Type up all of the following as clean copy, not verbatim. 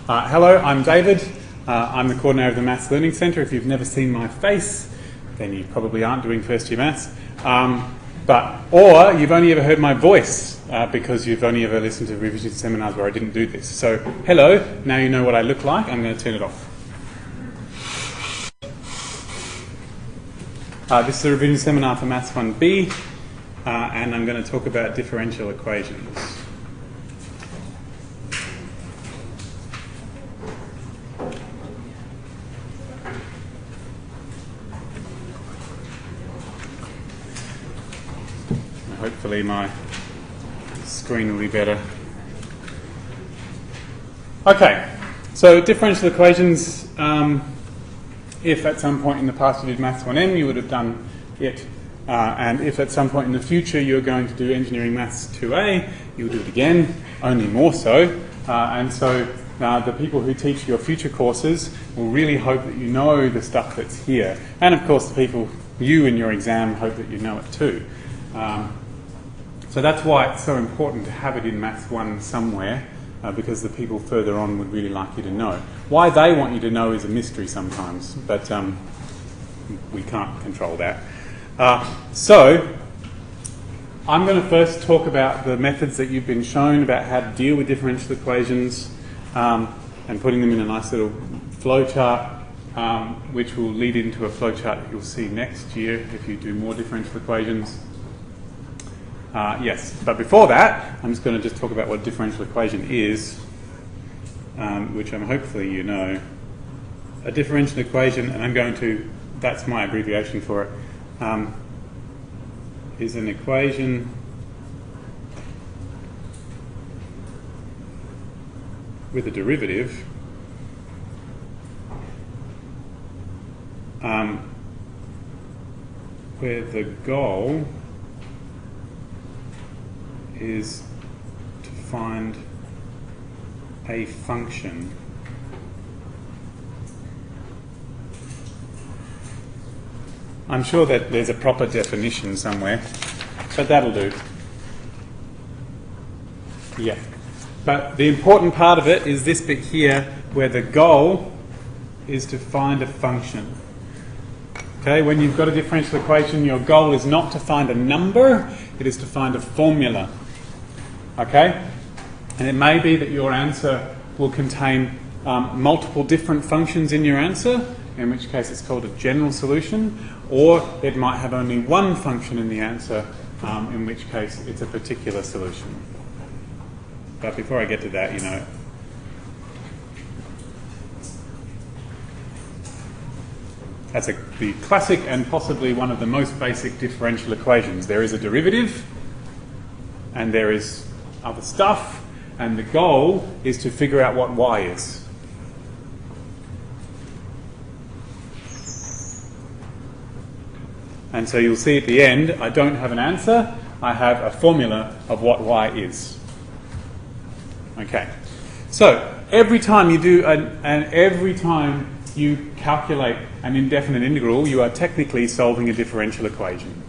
Hello, I'm David. I'm the coordinator of the Maths Learning Centre. If you've never seen my face, then you probably aren't doing first year maths. Or you've only ever heard my voice because you've only ever listened to revision seminars where I didn't do this. So, hello, now you know what I look like. I'm going to turn it off. This is a revision seminar for Maths 1B, and I'm going to talk about differential equations. Hopefully my screen will be better. Okay, so differential equations, if at some point in the past you did Maths 1M, you would have done it. And if at some point in the future you're going to do Engineering Maths 2A, you'll do it again, only more so. And so the people who teach your future courses will really hope that you know the stuff that's here. And of course the people, you in your exam, hope that you know it too. So that's why it's so important to have it in Maths 1 somewhere, because the people further on would really like you to know. Why they want you to know is a mystery sometimes, but we can't control that. So I'm going to first talk about the methods that you've been shown about how to deal with differential equations and putting them in a nice little flowchart, which will lead into a flowchart that you'll see next year if you do more differential equations. Yes, but before that, I'm just going to just talk about what a differential equation is, which hopefully you know. A differential equation, and that's my abbreviation for it, is an equation with a derivative where the goal is to find a function I'm sure that there's a proper definition somewhere, but that'll do. Yeah. But the important part of it is this bit here where the goal is to find a function. Okay, when you've got a differential equation, your goal is not to find a number, it is to find a formula. Okay? And it may be that your answer will contain multiple different functions in your answer, in which case it's called a general solution, or it might have only one function in the answer, in which case it's a particular solution. But before I get to that, that's the classic and possibly one of the most basic differential equations. There is a derivative, and there is other stuff, and the goal is to figure out what y is. And so you'll see at the end, I don't have an answer, I have a formula of what y is. Okay. So every time you do, every time you calculate an indefinite integral, you are technically solving a differential equation.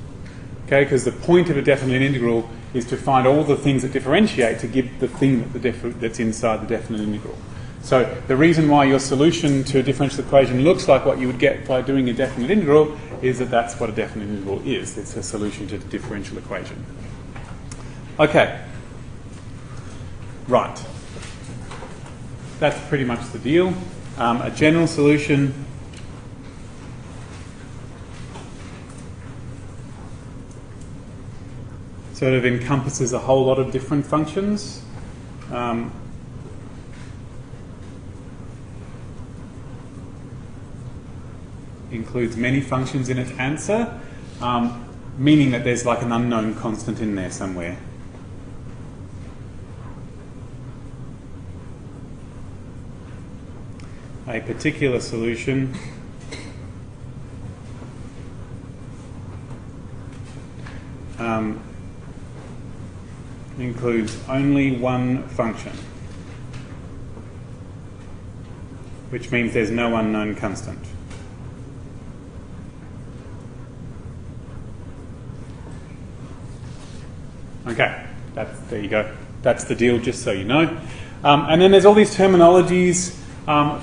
Okay, because the point of a definite integral is to find all the things that differentiate to give the thing that's inside the definite integral. So the reason why your solution to a differential equation looks like what you would get by doing a definite integral is that that's what a definite integral is. It's a solution to the differential equation. Okay. Right. That's pretty much the deal. A general solution sort of encompasses a whole lot of different functions. Includes many functions in its answer, meaning that there's like an unknown constant in there somewhere. A particular solution includes only one function, which means there's no unknown constant. Okay, there you go. That's the deal, just so you know. And then there's all these terminologies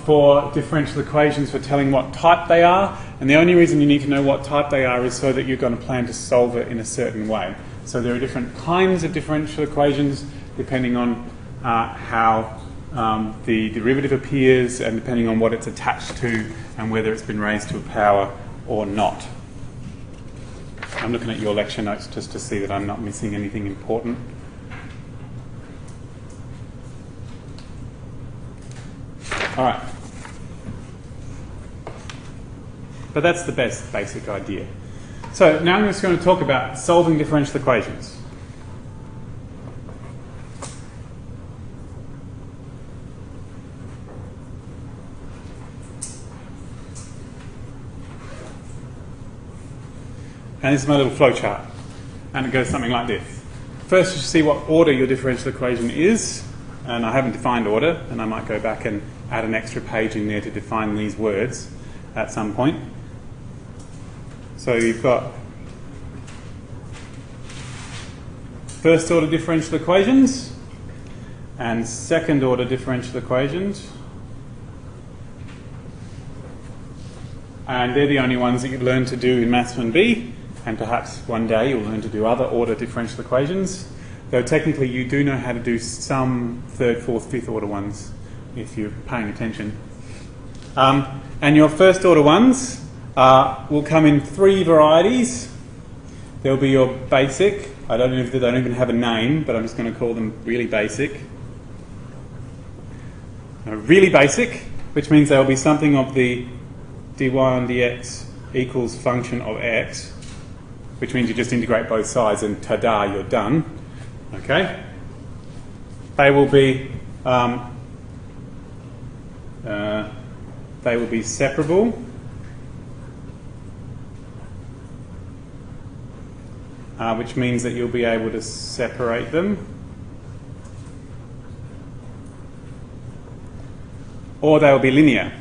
for differential equations for telling what type they are. And the only reason you need to know what type they are is so that you're going to plan to solve it in a certain way. So there are different kinds of differential equations depending on how the derivative appears and depending on what it's attached to and whether it's been raised to a power or not. I'm looking at your lecture notes just to see that I'm not missing anything important. All right. But that's the basic idea. So now I'm just going to talk about solving differential equations. And this is my little flowchart. And it goes something like this. First, you should see what order your differential equation is. And I haven't defined order, and I might go back and add an extra page in there to define these words at some point. So you've got first order differential equations and second order differential equations. And they're the only ones that you've learned to do in Maths 1B, and perhaps one day you'll learn to do other order differential equations. Though technically you do know how to do some third, fourth, fifth order ones if you're paying attention. And your first order ones will come in three varieties. There'll be your basic. I don't know if they don't even have a name, but I'm just going to call them really basic. Really basic, which means they'll be something of the dy on dx equals function of x, which means you just integrate both sides and ta-da, you're done. Okay? They will be separable. Which means that you'll be able to separate them. Or they'll be linear.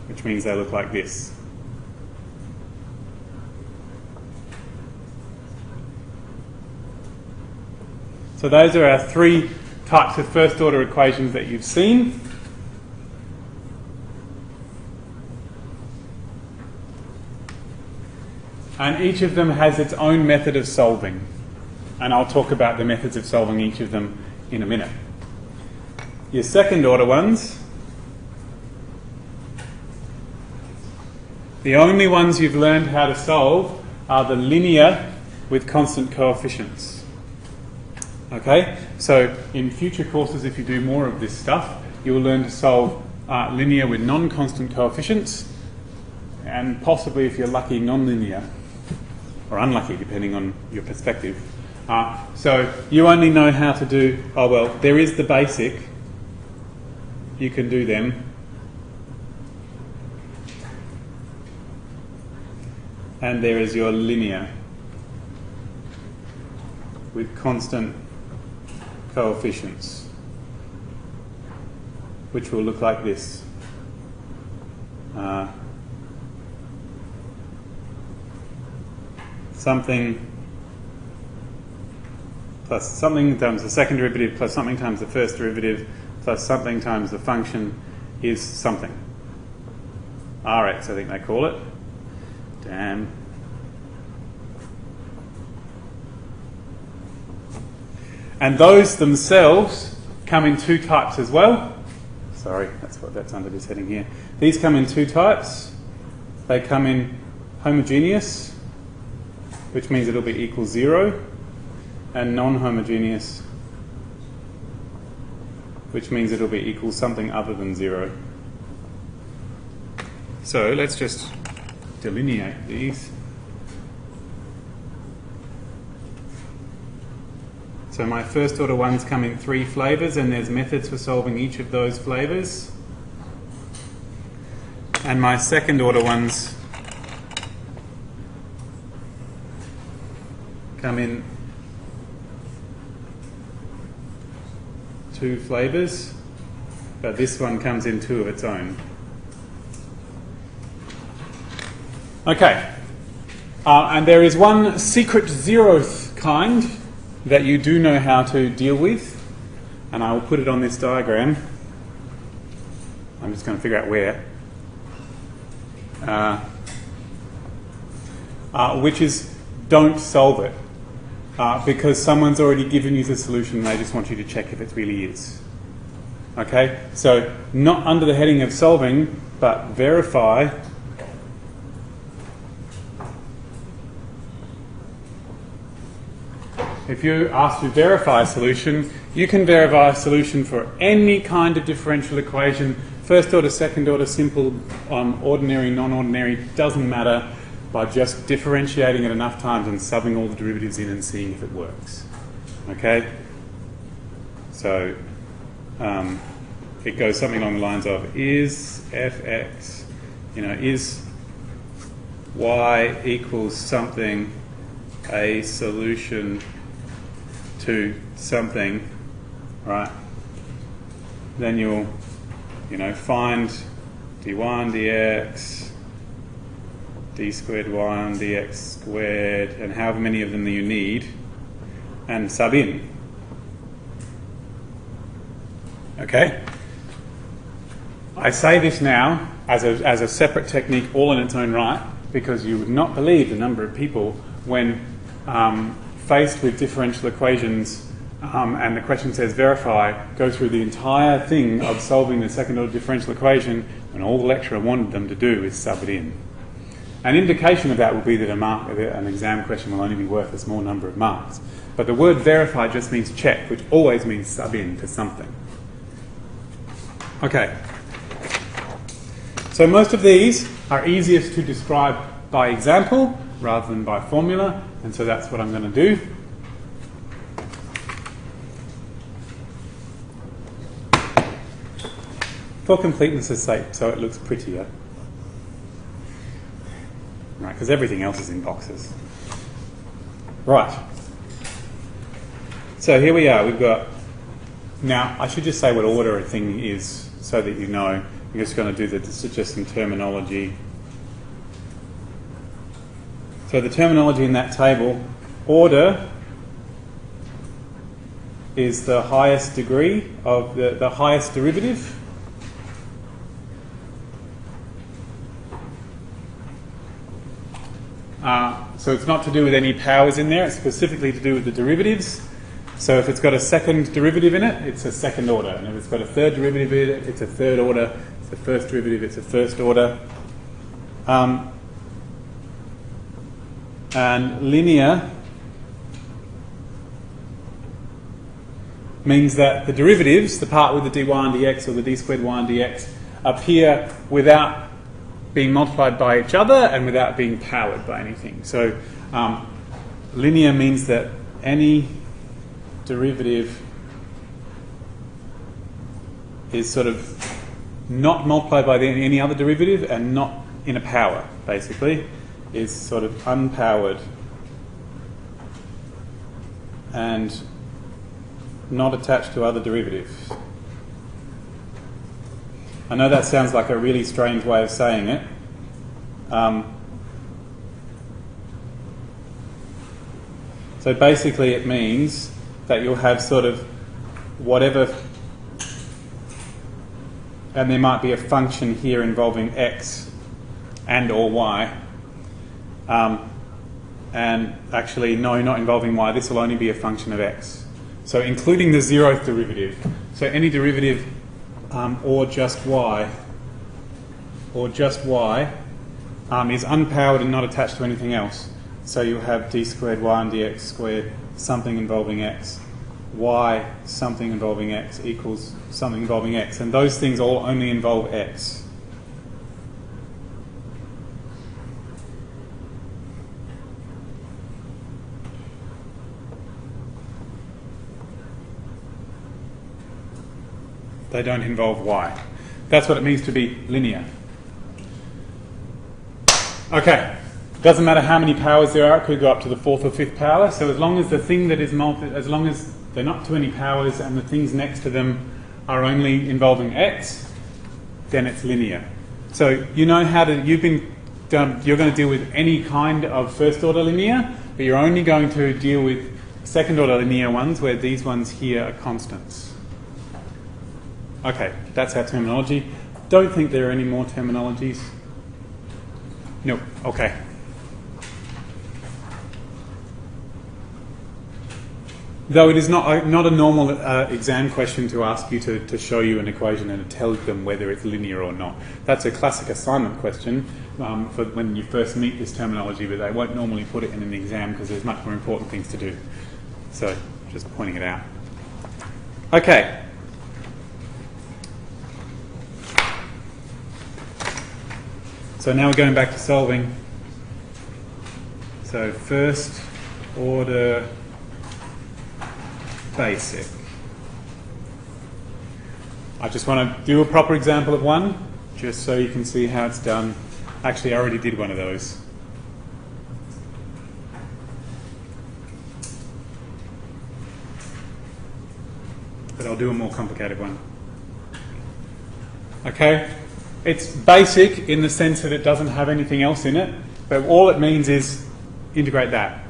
Which means they look like this. So those are our three types of first order equations that you've seen. And each of them has its own method of solving. And I'll talk about the methods of solving each of them in a minute. Your second order ones, the only ones you've learned how to solve are the linear with constant coefficients. Okay? So in future courses, if you do more of this stuff, you will learn to solve linear with non-constant coefficients, and possibly, if you're lucky, non-linear. Or unlucky, depending on your perspective. So you only know how to do, there is the basic. You can do them. And there is your linear with constant coefficients, which will look like this. Something plus something times the second derivative plus something times the first derivative plus something times the function is something. Rx, I think they call it. Damn. And those themselves come in two types as well. Sorry, that's under this heading here. These come in two types. They come in homogeneous, which means it'll be equal 0, and non-homogeneous, which means it'll be equal something other than 0. So let's just delineate these. So my first order ones come in three flavours, and there's methods for solving each of those flavours. And my second order ones come in two flavours, but this one comes in two of its own. Okay, and there is one secret zeroth kind that you do know how to deal with, and I will put it on this diagram. I'm just going to figure out where. Which is, don't solve it, because someone's already given you the solution and they just want you to check if it really is. Okay? So, not under the heading of solving, but verify. If you're asked to verify a solution, you can verify a solution for any kind of differential equation, first order, second order, simple, ordinary, non-ordinary, doesn't matter, by just differentiating it enough times and subbing all the derivatives in and seeing if it works. Okay? So, it goes something along the lines of, is fx, is y equals something a solution to something, right? Then you'll, find dy1 dx, d squared y1 dx squared, and however many of them you need, and sub in. Okay? I say this now as a separate technique all in its own right, because you would not believe the number of people when faced with differential equations and the question says verify, go through the entire thing of solving the second order differential equation, and all the lecturer wanted them to do is sub it in. An indication of that will be that an exam question will only be worth a small number of marks. But the word verify just means check, which always means sub in to something. Okay. So most of these are easiest to describe by example rather than by formula, and so that's what I'm going to do. For completeness' sake, so it looks prettier. Right, because everything else is in boxes. Right. So here we are. We've got... Now, I should just say what order a thing is so that you know. I'm just going to do just some terminology. So the terminology in that table, order is the highest degree of the highest derivative. So it's not to do with any powers in there, it's specifically to do with the derivatives. So if it's got a second derivative in it, it's a second order. And if it's got a third derivative in it, it's a third order. If it's a first derivative, it's a first order. And linear means that the derivatives, the part with the dy and dx or the d squared y and dx, appear without being multiplied by each other and without being powered by anything. So linear means that any derivative is sort of not multiplied by any other derivative and not in a power, basically, is sort of unpowered and not attached to other derivatives. I know that sounds like a really strange way of saying it. So basically it means that you'll have sort of whatever, and there might be a function here involving x and or y, and actually no, not involving y, this will only be a function of x. So including the zeroth derivative. So any derivative or just y is unpowered and not attached to anything else. So you'll have d squared y and dx squared, something involving x, y something involving x equals something involving x, and those things all only involve x. They don't involve y. That's what it means to be linear. Okay, doesn't matter how many powers there are, it could go up to the fourth or fifth power, so as long as the thing that is as long as they're not too many powers and the things next to them are only involving x, then it's linear. So you know how to, you're going to deal with any kind of first order linear, but you're only going to deal with second order linear ones where these ones here are constants. Okay, that's our terminology. Don't think there are any more terminologies. No, okay. Though it is not a normal exam question to ask you to show you an equation and to tell them whether it's linear or not. That's a classic assignment question for when you first meet this terminology, but they won't normally put it in an exam because there's much more important things to do. So, just pointing it out. Okay. So now we're going back to solving. So first order basic. I just want to do a proper example of one, just so you can see how it's done. Actually, I already did one of those. But I'll do a more complicated one. Okay? It's basic in the sense that it doesn't have anything else in it, but all it means is integrate that.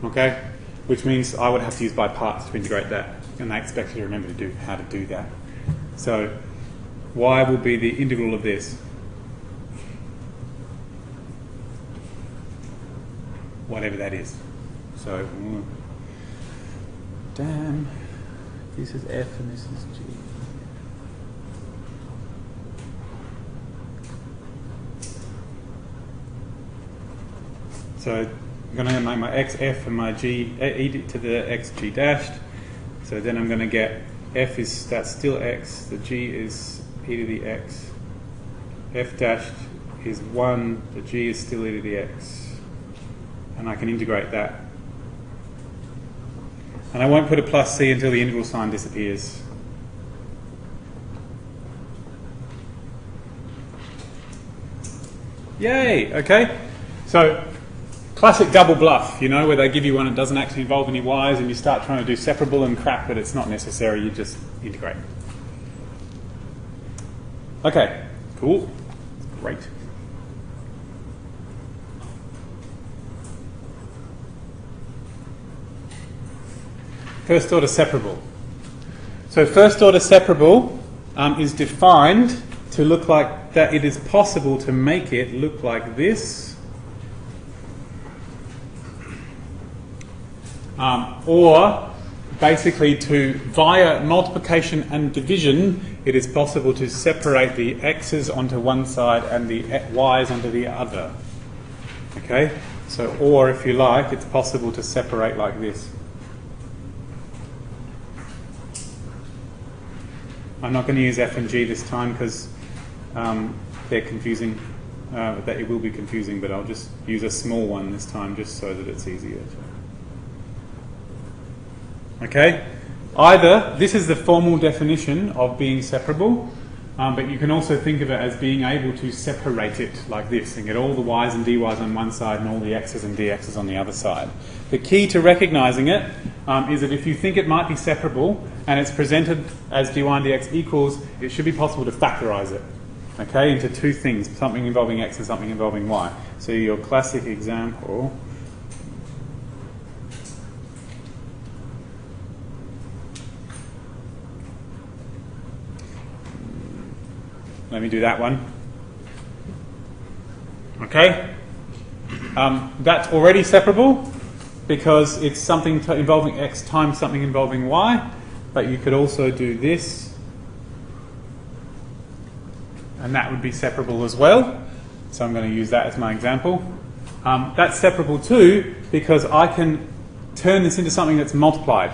Okay? Which means I would have to use by parts to integrate that, and they expect you to remember to do how to do that. So y will be the integral of this. Whatever that is. So, damn, this is f and this is g. So I'm going to make my x f and my g e to the x g dashed. So then I'm going to get f is, that's still x, the g is e to the x, f dashed is 1, the g is still e to the x. And I can integrate that. And I won't put a plus c until the integral sign disappears. Yay! Okay. So classic double bluff, you know, where they give you one that doesn't actually involve any y's and you start trying to do separable and crap, but it's not necessary, you just integrate. Okay, cool. Great. First order separable. So first order separable is defined to look like that it is possible to make it look like this. Or basically to, via multiplication and division, it is possible to separate the x's onto one side and the y's onto the other. Okay? So, or if you like, it's possible to separate like this. I'm not going to use f and g this time because they're confusing. That it will be confusing, but I'll just use a small one this time just so that it's easier to. Okay, either this is the formal definition of being separable, but you can also think of it as being able to separate it like this and get all the y's and dy's on one side and all the x's and dx's on the other side. The key to recognizing it is that if you think it might be separable and it's presented as dy and dx equals, it should be possible to factorize it, okay, into two things, something involving x and something involving y. So your classic example. Let me do that one. Okay? That's already separable because it's something involving x times something involving y, but you could also do this, and that would be separable as well. So I'm going to use that as my example. That's separable too because I can turn this into something that's multiplied.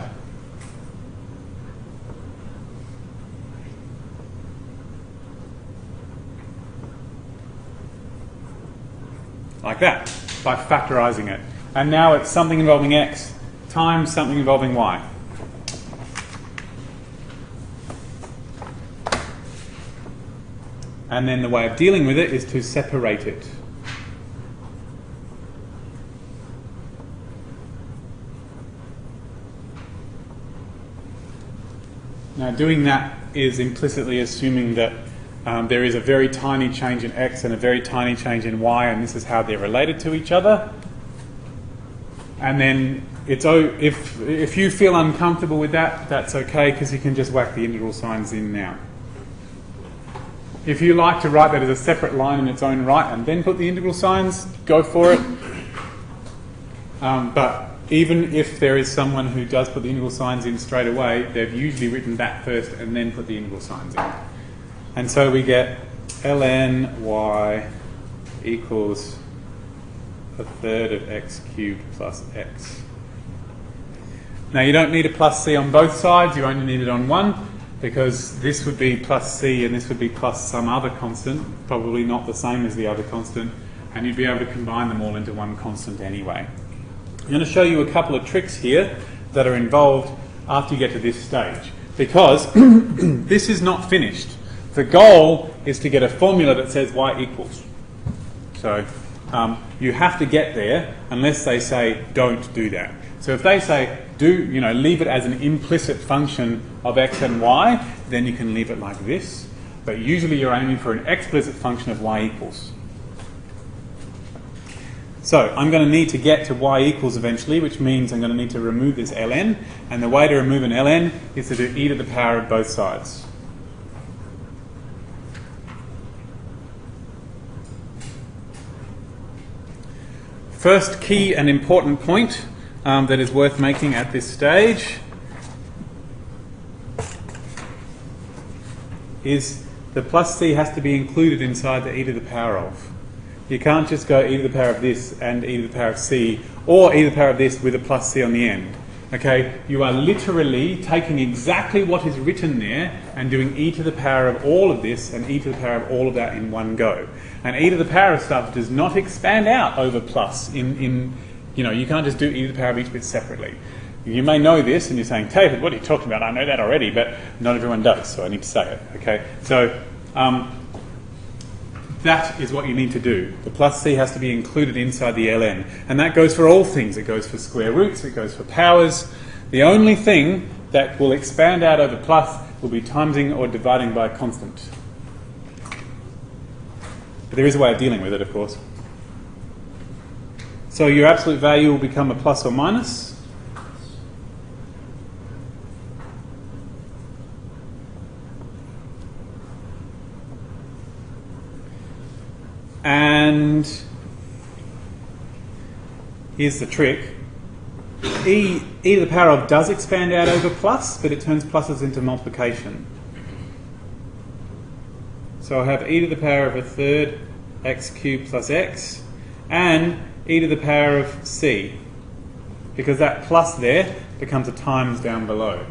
Like that, by factorizing it. And now it's something involving x times something involving y. And then the way of dealing with it is to separate it. Now doing that is implicitly assuming that there is a very tiny change in x and a very tiny change in y, and this is how they're related to each other. And then if you feel uncomfortable with that, that's okay, because you can just whack the integral signs in now. If you like to write that as a separate line in its own right and then put the integral signs, go for it. But even if there is someone who does put the integral signs in straight away, they've usually written that first and then put the integral signs in. And so we get ln y equals a third of x cubed plus x. Now you don't need a plus c on both sides, you only need it on one, because this would be plus c and this would be plus some other constant, probably not the same as the other constant, and you'd be able to combine them all into one constant anyway. I'm going to show you a couple of tricks here that are involved after you get to this stage, because this is not finished. The goal is to get a formula that says y equals. So you have to get there unless they say don't do that. So if they say leave it as an implicit function of x and y, then you can leave it like this. But usually you're aiming for an explicit function of y equals. So I'm going to need to get to y equals eventually, which means I'm going to need to remove this ln. And the way to remove an ln is to do e to the power of both sides. First key and important point that is worth making at this stage is the plus c has to be included inside the e to the power of. You can't just go e to the power of this and e to the power of c, or e to the power of this with a plus c on the end. Okay, you are literally taking exactly what is written there and doing e to the power of all of this and e to the power of all of that in one go. And e to the power of stuff does not expand out over plus you can't just do e to the power of each bit separately. You may know this and you're saying, David, what are you talking about? I know that already, but not everyone does, so I need to say it. Okay, so that is what you need to do. The plus c has to be included inside the ln. And that goes for all things. It goes for square roots, it goes for powers. The only thing that will expand out over plus will be timesing or dividing by a constant. But there is a way of dealing with it, of course. So your absolute value will become a plus or minus. And here's the trick. E to the power of does expand out over plus, but it turns pluses into multiplication. So I have e to the power of a third x cubed plus x and e to the power of c, because that plus there becomes a times down below.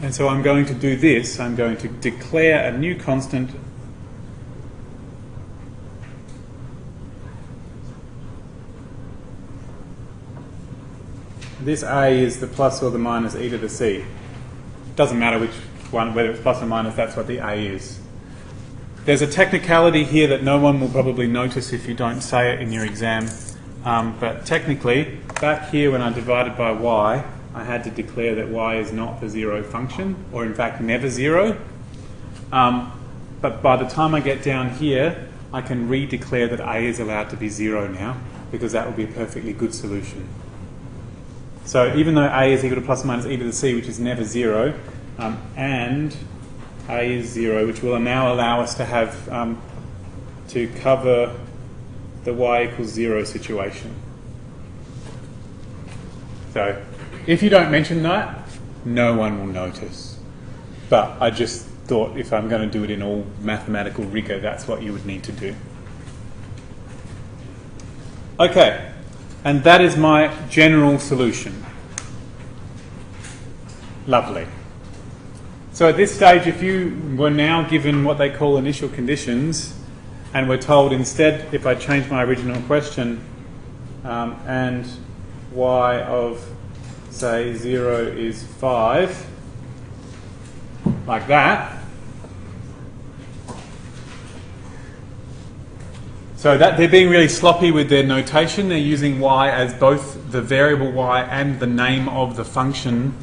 And so I'm going to do this. I'm going to declare a new constant this a is the plus or the minus e to the c. Doesn't matter which one, whether it's plus or minus, that's what the a is. There's a technicality here that no one will probably notice if you don't say it in your exam, but technically, back here when I divided by y, I had to declare that y is not the zero function, or in fact never zero. But by the time I get down here, I can redeclare that a is allowed to be zero now, because that will be a perfectly good solution. So even though a is equal to plus or minus e to the c, which is never zero, and a is 0, which will now allow us to have to cover the y equals 0 situation. So if you don't mention that, no one will notice. But I just thought if I'm going to do it in all mathematical rigor, that's what you would need to do. Okay, and that is my general solution. Lovely. So at this stage, if you were now given what they call initial conditions, and were told instead, if I change my original question, and y of, say, 0 is 5, like that, so that they're being really sloppy with their notation. They're using y as both the variable y and the name of the function.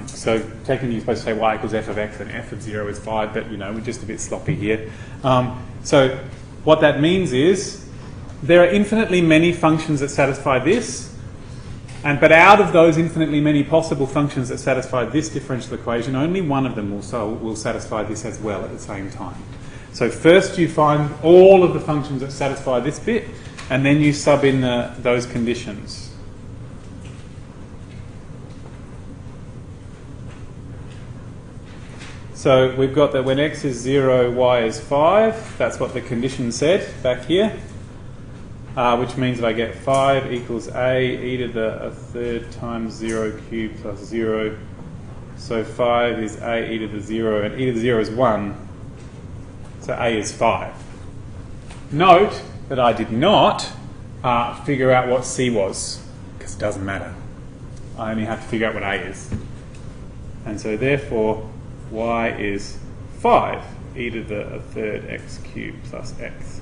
So technically you're supposed to say y equals f of x and f of 0 is 5, but we're just a bit sloppy here. So what that means is there are infinitely many functions that satisfy this, but out of those infinitely many possible functions that satisfy this differential equation, only one of them will satisfy this as well at the same time. So first you find all of the functions that satisfy this bit, and then you sub in those conditions. So we've got that when x is 0, y is 5. That's what the condition said back here. Which means that I get 5 equals a e to the 1/3 times 0 cubed plus 0. So 5 is a e to the 0, and e to the 0 is 1. So a is 5. Note that I did not figure out what c was, because it doesn't matter. I only have to figure out what a is. And so therefore, y is 5 e to the 1/3 x cubed plus x.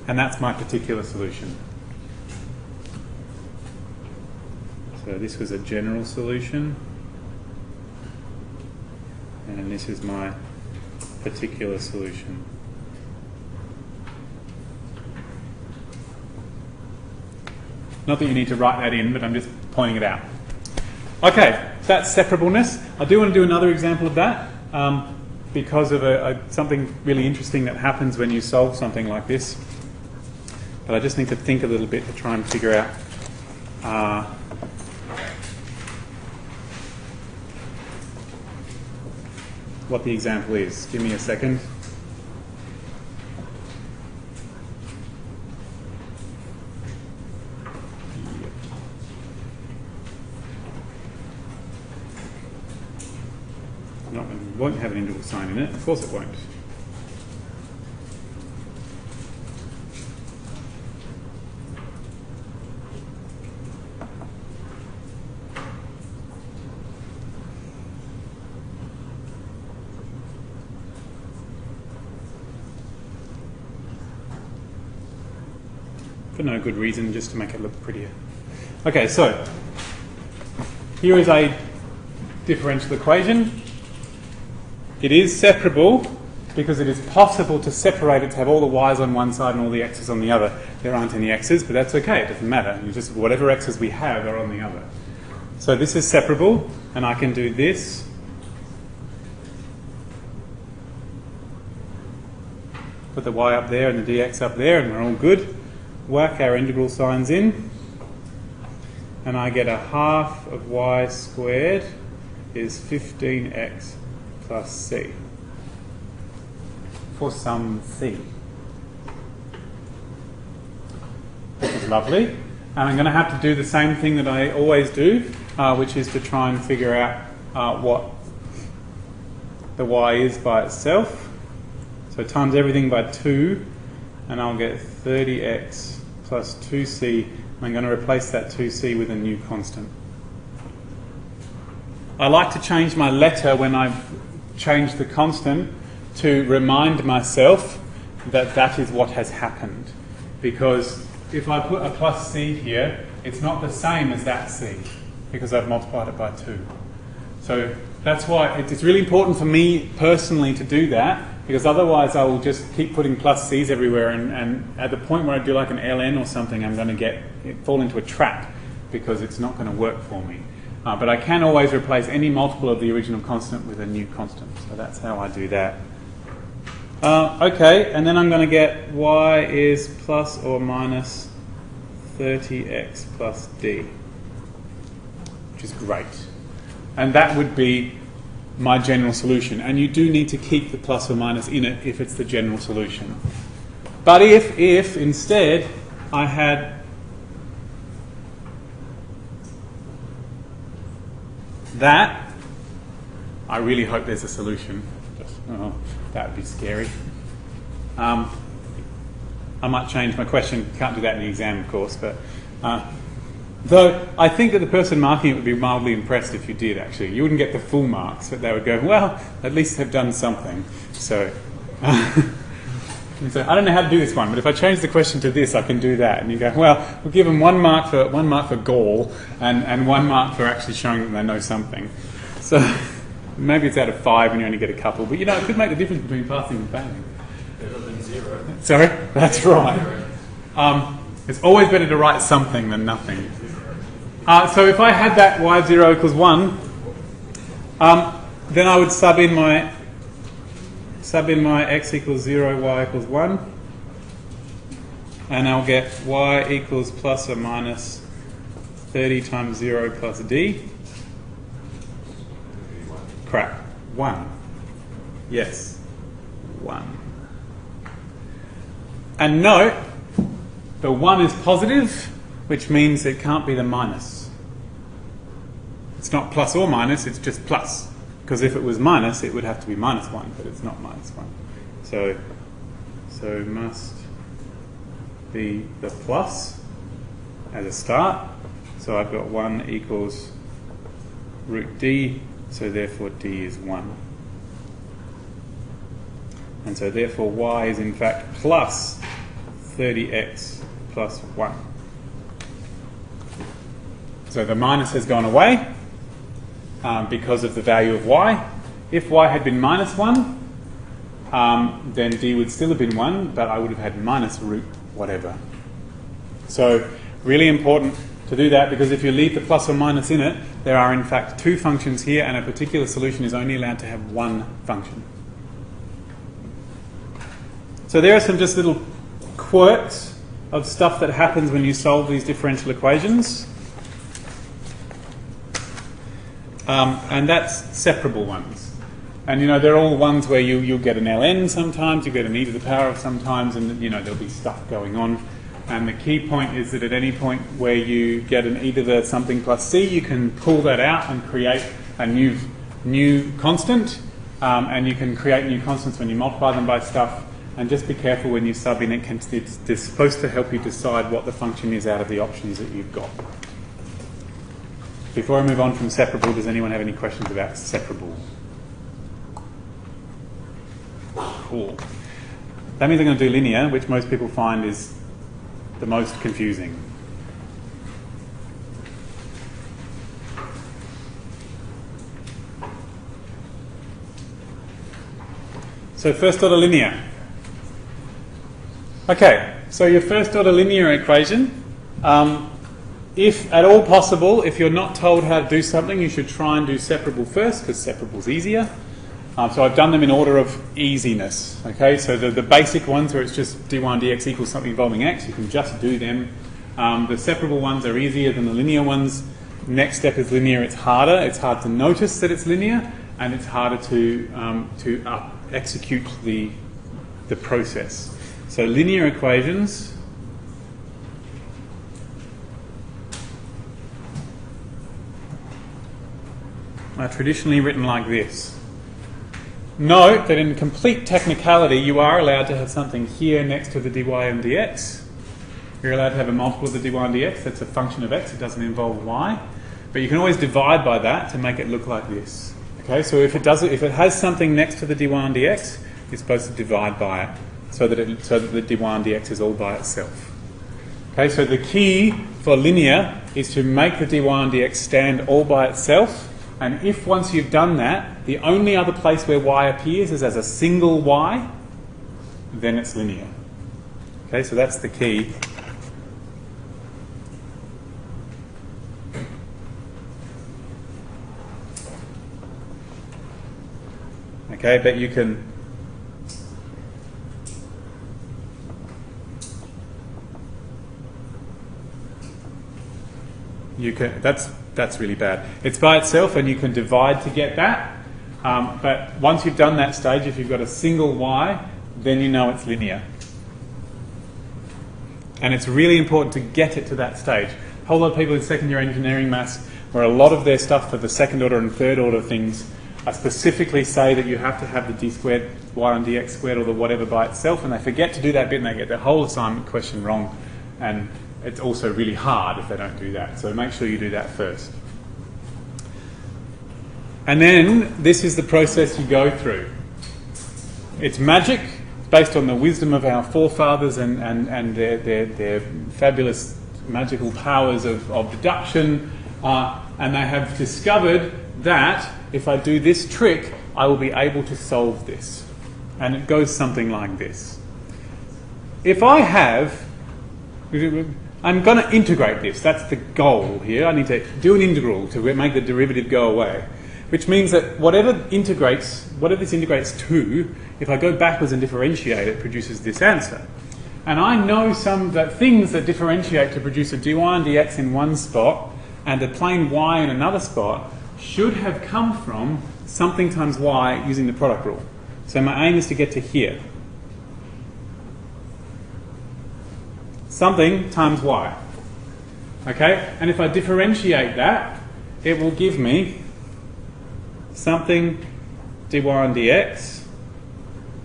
And that's my particular solution. So this was a general solution. And this is my particular solution. Not that you need to write that in, but I'm just pointing it out. Okay, that's separableness. I do want to do another example of that because of something really interesting that happens when you solve something like this. But I just need to think a little bit to try and figure out what the example is. Give me a second. It won't have an integral sign in it. Of course it won't. For no good reason, just to make it look prettier. Okay, so here is a differential equation. It is separable because it is possible to separate it to have all the y's on one side and all the x's on the other. There aren't any x's, but that's okay, it doesn't matter. You just, whatever x's we have are on the other. So this is separable, and I can do this. Put the y up there and the dx up there, and we're all good. Whack our integral signs in, and I get a half of y squared is 15x plus c for some c. This is lovely. And I'm going to have to do the same thing that I always do, which is to try and figure out what the y is by itself. So times everything by 2, and I'll get 30x plus 2c. I'm going to replace that 2c with a new constant. I like to change my letter when I change the constant to remind myself that that is what has happened. Because if I put a plus c here, it's not the same as that c, because I've multiplied it by 2. So that's why it's really important for me personally to do that, because otherwise I will just keep putting plus c's everywhere, and at the point where I do like an ln or something, I'm going to fall into a trap, because it's not going to work for me. But I can always replace any multiple of the original constant with a new constant. So that's how I do that. Okay, and then I'm going to get y is plus or minus 30x plus d, which is great. And that would be my general solution. And you do need to keep the plus or minus in it if it's the general solution. But if instead I had that, I really hope there's a solution. That would be scary. I might change my question. Can't do that in the exam, of course. But though I think that the person marking it would be mildly impressed if you did, actually. You wouldn't get the full marks, but they would go, well, at least they've done something. So, so I don't know how to do this one, but if I change the question to this, I can do that. And you go, well, we'll give them 1 mark for gall and 1 mark for actually showing that they know something. So maybe it's out of 5 and you only get a couple, but it could make a difference between passing and failing. Better than 0. Sorry? That's right. It's always better to write something than nothing. So if I had that y0 equals 1, then I would sub in my x equals 0, y equals 1, and I'll get y equals plus or minus 30 times 0 plus d. Crap. 1. Yes. 1. And note, the 1 is positive, which means it can't be the minus. It's not plus or minus, it's just plus. Because if it was minus, it would have to be minus 1, but it's not minus 1. So must be the plus as a start. So I've got 1 equals root d, so therefore d is 1. And so therefore y is in fact plus 30x plus 1. So the minus has gone away because of the value of y. If y had been minus 1, then d would still have been 1, but I would have had minus root whatever. So really important to do that, because if you leave the plus or minus in it, there are in fact two functions here, and a particular solution is only allowed to have one function. So there are some just little quirks of stuff that happens when you solve these differential equations. And that's separable ones. And they're all ones where you'll get an ln sometimes, you get an e to the power of sometimes, and there'll be stuff going on. And the key point is that at any point where you get an e to the something plus c, you can pull that out and create a new constant. And you can create new constants when you multiply them by stuff. And just be careful when you sub in it, it's supposed to help you decide what the function is out of the options that you've got. Before I move on from separable, does anyone have any questions about separable? Cool. That means I'm going to do linear, which most people find is the most confusing. So first order linear. Okay, so your first order linear equation, if at all possible, if you're not told how to do something, you should try and do separable first, because separable is easier. So I've done them in order of easiness. Okay, so the basic ones where it's just d1 dx equals something involving x, you can just do them. The separable ones are easier than the linear ones. Next step is linear. It's harder. It's hard to notice that it's linear, and it's harder to execute the process. So linear equations are traditionally written like this. Note that in complete technicality, you are allowed to have something here next to the dy and dx. You're allowed to have a multiple of the dy and dx. That's a function of x. It doesn't involve y. But you can always divide by that to make it look like this. Okay, so if it has something next to the dy and dx, you're supposed to divide by it so that the dy and dx is all by itself. Okay, so the key for linear is to make the dy and dx stand all by itself. And if once you've done that, the only other place where y appears is as a single y, then it's linear. Okay, so that's the key. Okay, but you can that's really bad. It's by itself, and you can divide to get that. But once you've done that stage, if you've got a single y, then you know it's linear. And it's really important to get it to that stage. A whole lot of people in second year engineering maths, where a lot of their stuff for the second order and third order things, I specifically say that you have to have the d squared, y and dx squared, or the whatever by itself, and they forget to do that bit, and they get the whole assignment question wrong. And it's also really hard if they don't do that. So make sure you do that first. And then this is the process you go through. It's magic, based on the wisdom of our forefathers and their fabulous magical powers of deduction. And they have discovered that if I do this trick, I will be able to solve this. And it goes something like this. If I have I'm going to integrate this. That's the goal here. I need to do an integral to make the derivative go away. Which means that whatever this integrates to, if I go backwards and differentiate, it produces this answer. And I know that things that differentiate to produce a dy and dx in one spot and a plain y in another spot should have come from something times y using the product rule. So my aim is to get to here. Something times y. Okay? And if I differentiate that, it will give me something dy and dx,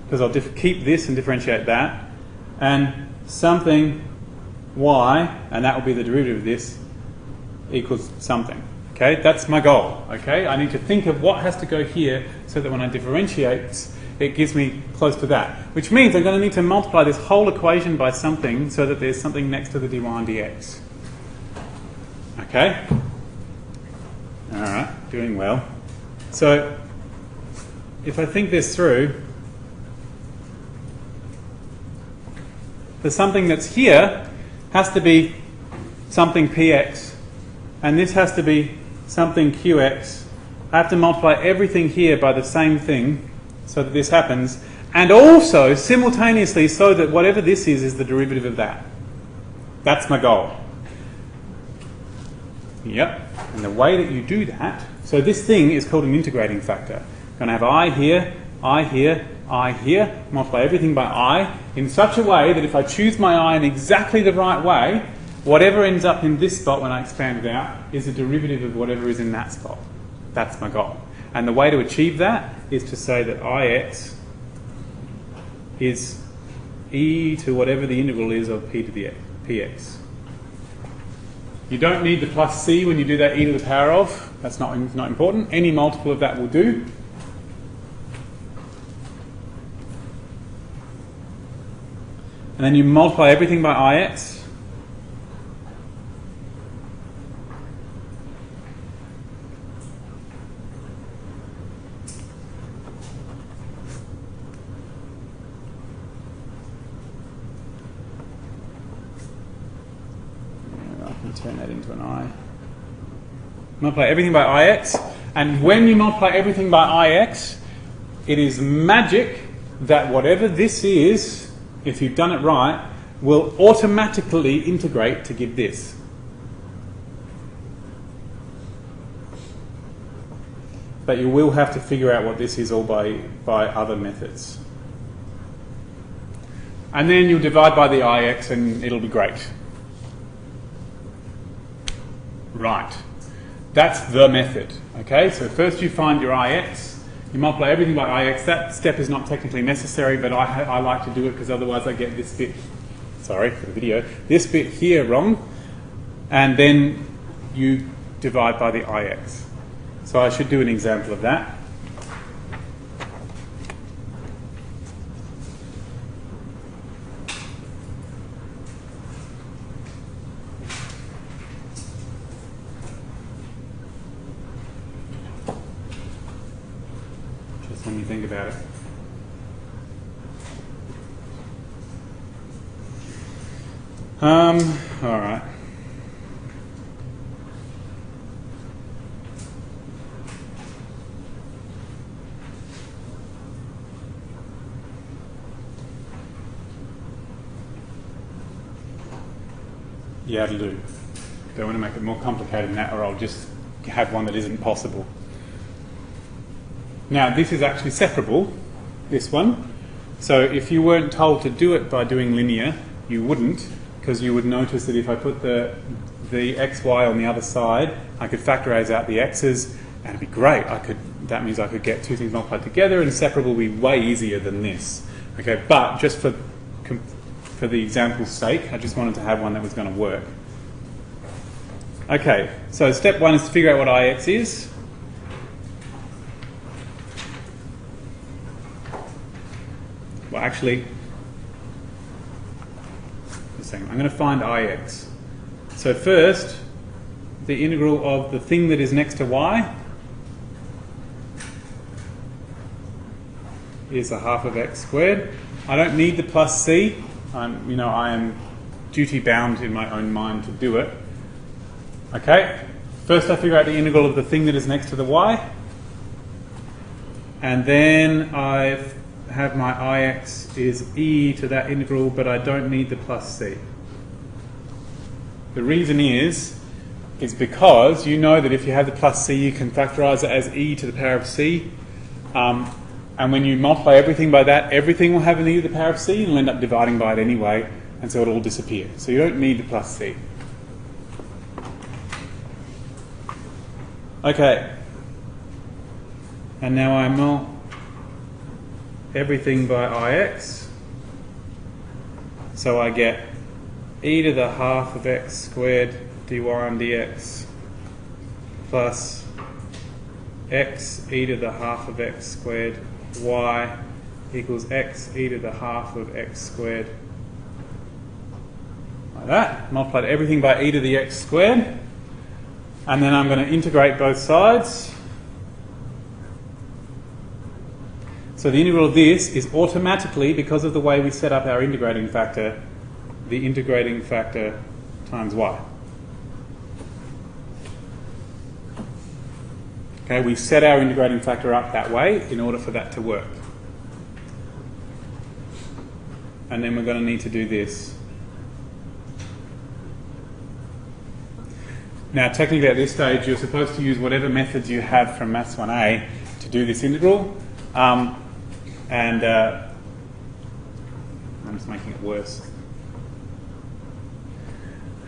because I'll keep this and differentiate that, and something y, and that will be the derivative of this, equals something. Okay, that's my goal. Okay, I need to think of what has to go here so that when I differentiate, it gives me close to that. Which means I'm going to need to multiply this whole equation by something so that there's something next to the dy and dx. Okay? Alright, doing well. So, if I think this through, the something that's here has to be something px, and this has to be something qx. I have to multiply everything here by the same thing so that this happens, and also simultaneously so that whatever this is the derivative of that. That's my goal. Yep. And the way that you do that, so this thing is called an integrating factor. I'm going to have I here, I here, I here, multiply everything by I in such a way that if I choose my I in exactly the right way, whatever ends up in this spot when I expand it out is a derivative of whatever is in that spot. That's my goal. And the way to achieve that is to say that Ix is e to whatever the integral is of p to the px. You don't need the plus c when you do that e to the power of. That's not important. Any multiple of that will do. And then you multiply everything by Ix. Turn that into an I. Multiply everything by Ix, and when you multiply everything by Ix, it is magic that whatever this is, if you've done it right, will automatically integrate to give this. But you will have to figure out what this is all by other methods. And then you'll divide by the Ix and it'll be great. Right. That's the method. Okay, so first you find your Ix, you multiply everything by Ix. That step is not technically necessary, but I like to do it because otherwise I get this bit, sorry for the video, this bit here wrong, and then you divide by the Ix. So I should do an example of that. When you think about it. All right. Yeah, it'll do. Don't want to make it more complicated than that, or I'll just have one that isn't possible. Now, this is actually separable, this one. So if you weren't told to do it by doing linear, you wouldn't, because you would notice that if I put the xy on the other side, I could factorise out the x's, and it'd be great. That means I could get two things multiplied together, and separable would be way easier than this. Okay, but just for the example's sake, I just wanted to have one that was going to work. Okay, so step one is to figure out what Ix is. Well, actually, a second. I'm going to find Ix. So first, the integral of the thing that is next to y is a half of x squared. I don't need the plus c. I am duty bound in my own mind to do it. Okay, first I figure out the integral of the thing that is next to the y, and then I have my ix is e to that integral, but I don't need the plus c. The reason is because you know that if you have the plus c, you can factorize it as e to the power of c, and when you multiply everything by that, everything will have an e to the power of c, and you'll end up dividing by it anyway, and so it'll all disappear. So you don't need the plus c. Okay, and now I multiply everything by ix, so I get e to the half of x squared dy and dx plus x e to the half of x squared y equals x e to the half of x squared. Like that. Multiplied everything by e to the x squared. And then I'm going to integrate both sides. So the integral of this is automatically, because of the way we set up our integrating factor, the integrating factor times y. Okay, we set our integrating factor up that way in order for that to work. And then we're going to need to do this. Now, technically at this stage, you're supposed to use whatever methods you have from Maths 1A to do this integral. I'm just making it worse.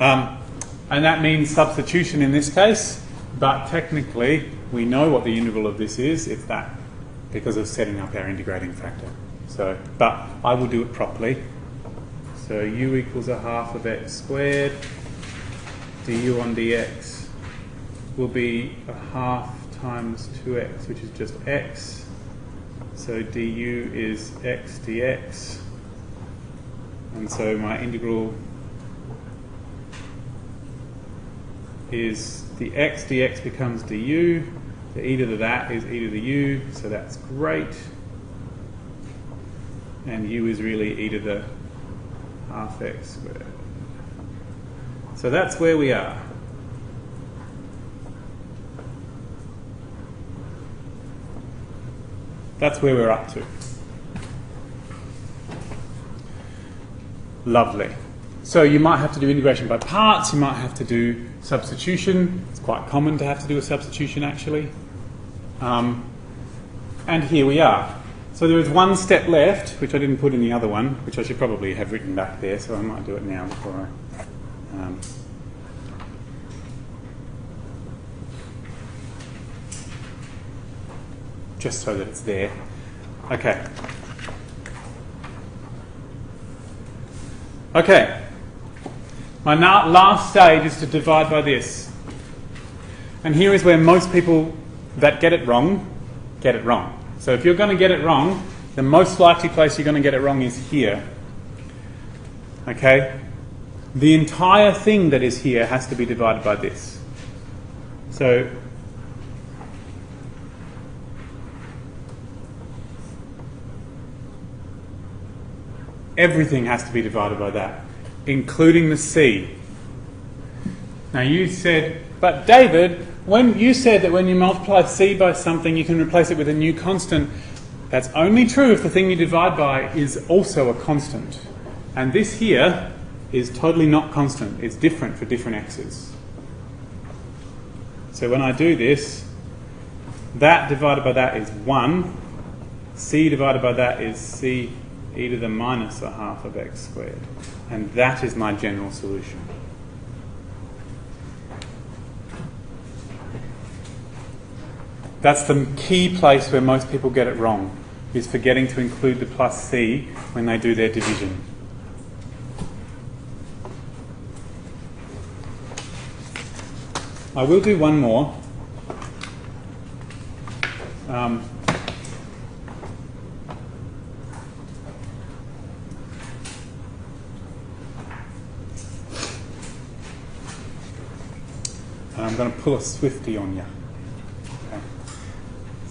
And that means substitution in this case, but technically we know what the integral of this is. It's that, because of setting up our integrating factor. So, but I will do it properly. So u equals a half of x squared. Du on dx will be a half times 2x, which is just x. So du is x dx. And so my integral is the x dx becomes du. The e to the that is e to the u, so that's great. And u is really e to the half x squared. So that's where we are. That's where we're up to. Lovely. So you might have to do integration by parts, you might have to do substitution. It's quite common to have to do a substitution actually. And here we are. So there is one step left, which I didn't put in the other one, which I should probably have written back there, so I might do it now before I... just so that it's there. Okay. Okay. My last stage is to divide by this. And here is where most people that get it wrong, get it wrong. So if you're going to get it wrong, the most likely place you're going to get it wrong is here. Okay? The entire thing that is here has to be divided by this. So everything has to be divided by that, including the c. Now you said, but David, when you said that when you multiply c by something you can replace it with a new constant, that's only true if the thing you divide by is also a constant. And this here is totally not constant. It's different for different x's. So when I do this, that divided by that is 1. C divided by that is c e to the minus a half of x squared. And that is my general solution. That's the key place where most people get it wrong, is forgetting to include the plus c when they do their division. I will do one more. And I'm going to pull a Swiftie on you. Okay.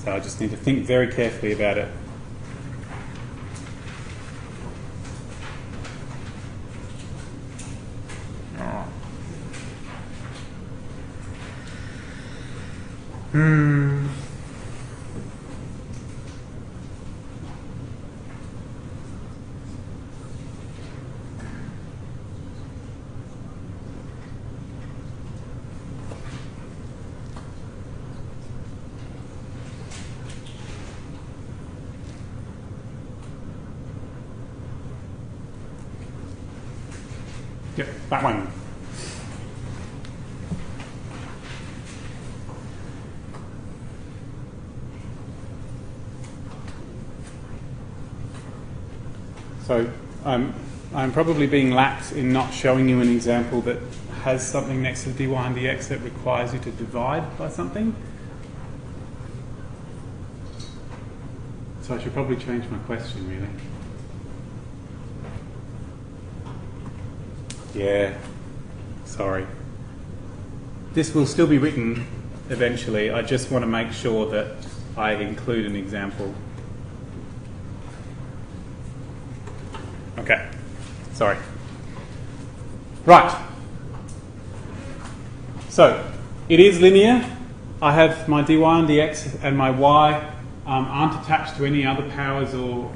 So I just need to think very carefully about it. Yep, that one. So I'm probably being lax in not showing you an example that has something next to dy and dx that requires you to divide by something. So I should probably change my question, really. Yeah, sorry. This will still be written eventually. I just want to make sure that I include an example. Okay, sorry. Right. So, it is linear. I have my dy and dx and my y aren't attached to any other powers or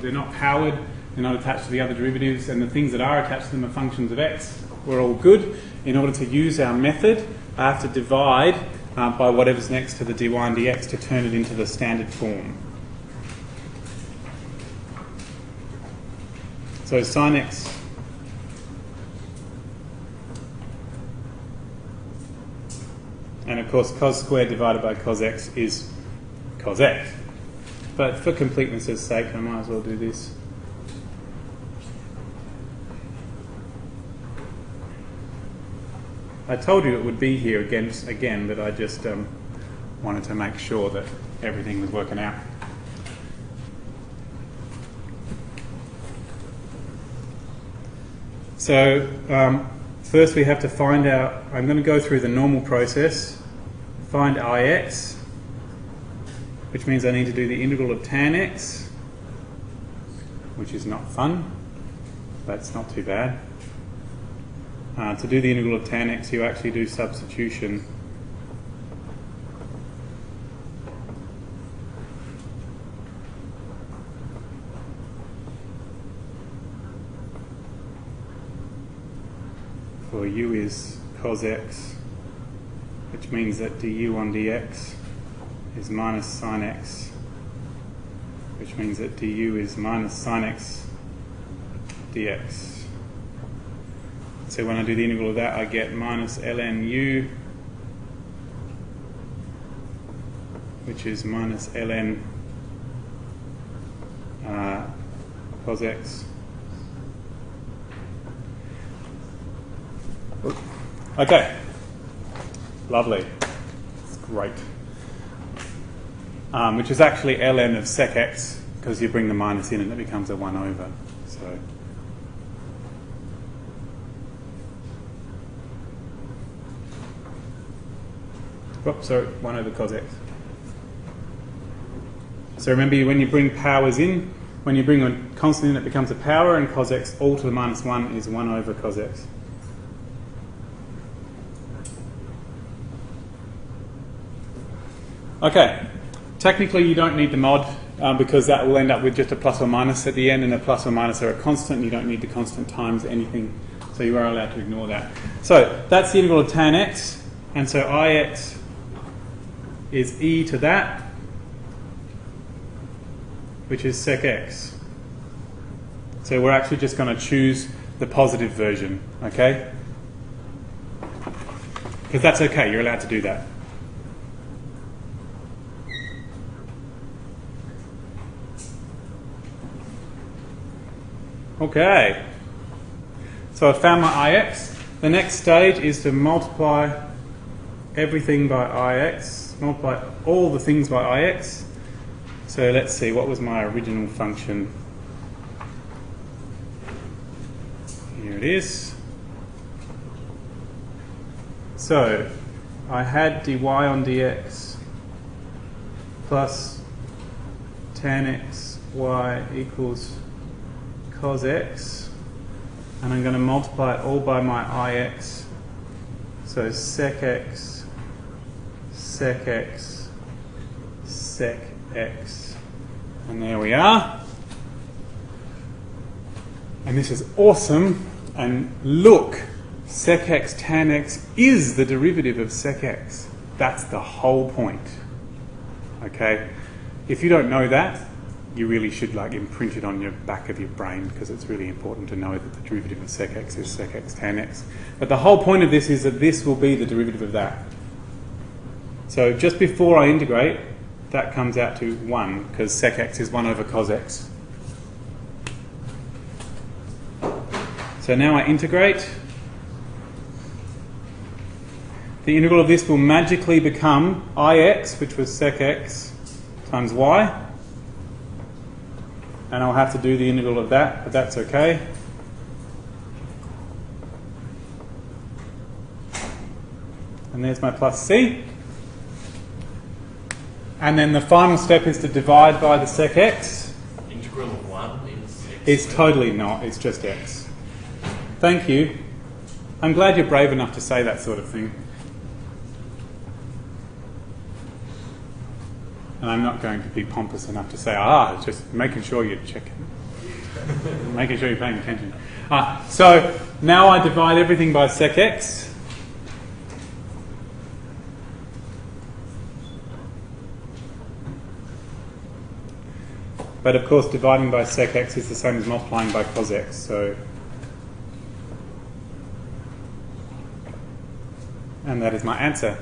they're not powered. They're not attached to the other derivatives, and the things that are attached to them are functions of x. We're all good. In order to use our method, I have to divide by whatever's next to the dy and dx to turn it into the standard form. So sin x and of course cos squared divided by cos x is cos x. But for completeness' sake, I might as well do this. I told you it would be here again, but I just wanted to make sure that everything was working out. So first we have to find out, I'm going to go through the normal process, find Ix, which means I need to do the integral of tan x, which is not fun, but it's not too bad. To do the integral of tan x, you actually do substitution. For u is cos x, which means that du on dx is minus sin x, which means that du is minus sin x dx. So when I do the integral of that, I get minus ln u, which is minus ln cos x. Okay, lovely, that's great. Which is actually ln of sec x, because you bring the minus in and it becomes a 1 over. So. Oops, sorry, 1 over cos x. So remember, when you bring powers in, when you bring a constant in, it becomes a power, and cos x all to the minus 1 is 1 over cos x. Okay, technically you don't need the mod because that will end up with just a plus or minus at the end, and a plus or minus are a constant. You don't need the constant times anything, so you are allowed to ignore that. So that's the integral of tan x, and so Ix is e to that, which is sec x. So we're actually just going to choose the positive version, okay? Because that's okay, you're allowed to do that. Okay, so I found my Ix. The next stage is to multiply everything by Ix, multiply all the things by Ix. So let's see, what was my original function? Here it is. So I had dy on dx plus tan x y equals cos x, and I'm going to multiply it all by my Ix. So sec x sec x, sec x. And there we are. And this is awesome. And look, sec x tan x is the derivative of sec x. That's the whole point. Okay? If you don't know that, you really should like imprint it on your back of your brain, because it's really important to know that the derivative of sec x is sec x tan x. But the whole point of this is that this will be the derivative of that. So just before I integrate, that comes out to 1, because sec x is 1 over cos x. So now I integrate. The integral of this will magically become ix, which was sec x, times y. And I'll have to do the integral of that, but that's okay. And there's my plus c. And then the final step is to divide by the sec x. Integral of 1 is x. It's totally not, it's just x. Thank you. I'm glad you're brave enough to say that sort of thing. And I'm not going to be pompous enough to say, just making sure you're checking. Making sure you're paying attention. So now I divide everything by sec x. But of course, dividing by sec x is the same as multiplying by cos x. So, and that is my answer.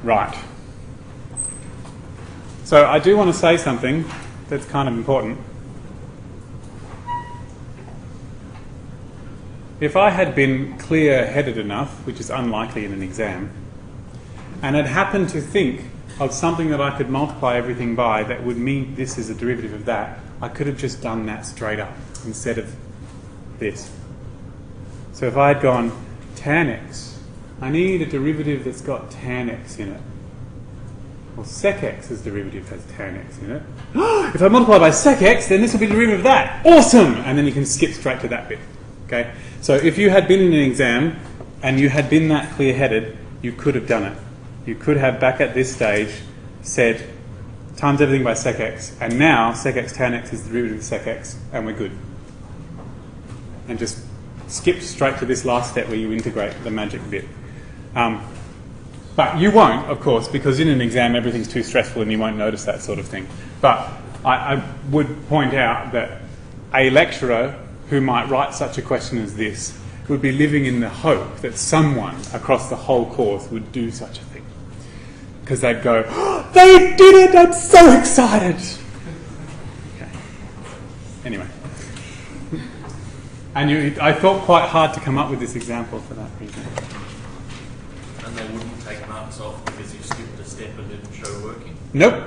Right. So I do want to say something that's kind of important. If I had been clear-headed enough, which is unlikely in an exam, and had happened to think of something that I could multiply everything by that would mean this is a derivative of that, I could have just done that straight up instead of this. So if I had gone tan x, I need a derivative that's got tan x in it. Well, sec x's derivative has tan x in it. If I multiply by sec x, then this will be the derivative of that. Awesome! And then you can skip straight to that bit. Okay? So if you had been in an exam and you had been that clear-headed, you could have done it. You could have, back at this stage, said times everything by sec x, and now sec x tan x is the derivative of sec x, and we're good. And just skip straight to this last step where you integrate the magic bit. But you won't, of course, because in an exam everything's too stressful and you won't notice that sort of thing. But I would point out that a lecturer who might write such a question as this would be living in the hope that someone across the whole course would do such a thing. Because they'd go, oh, they did it! I'm so excited! Okay. Anyway. And I thought quite hard to come up with this example for that reason. And they wouldn't take marks off because you skipped a step and didn't show working? Nope.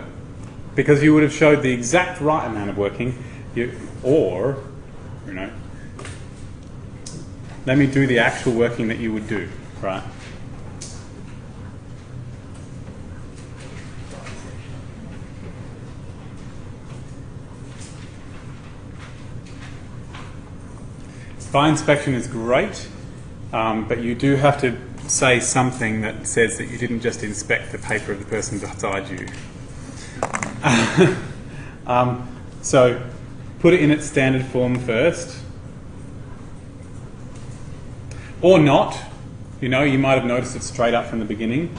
Because you would have showed the exact right amount of working. Or, let me do the actual working that you would do, right? By inspection is great, but you do have to say something that says that you didn't just inspect the paper of the person beside you. So put it in its standard form first. Or not. You might have noticed it straight up from the beginning.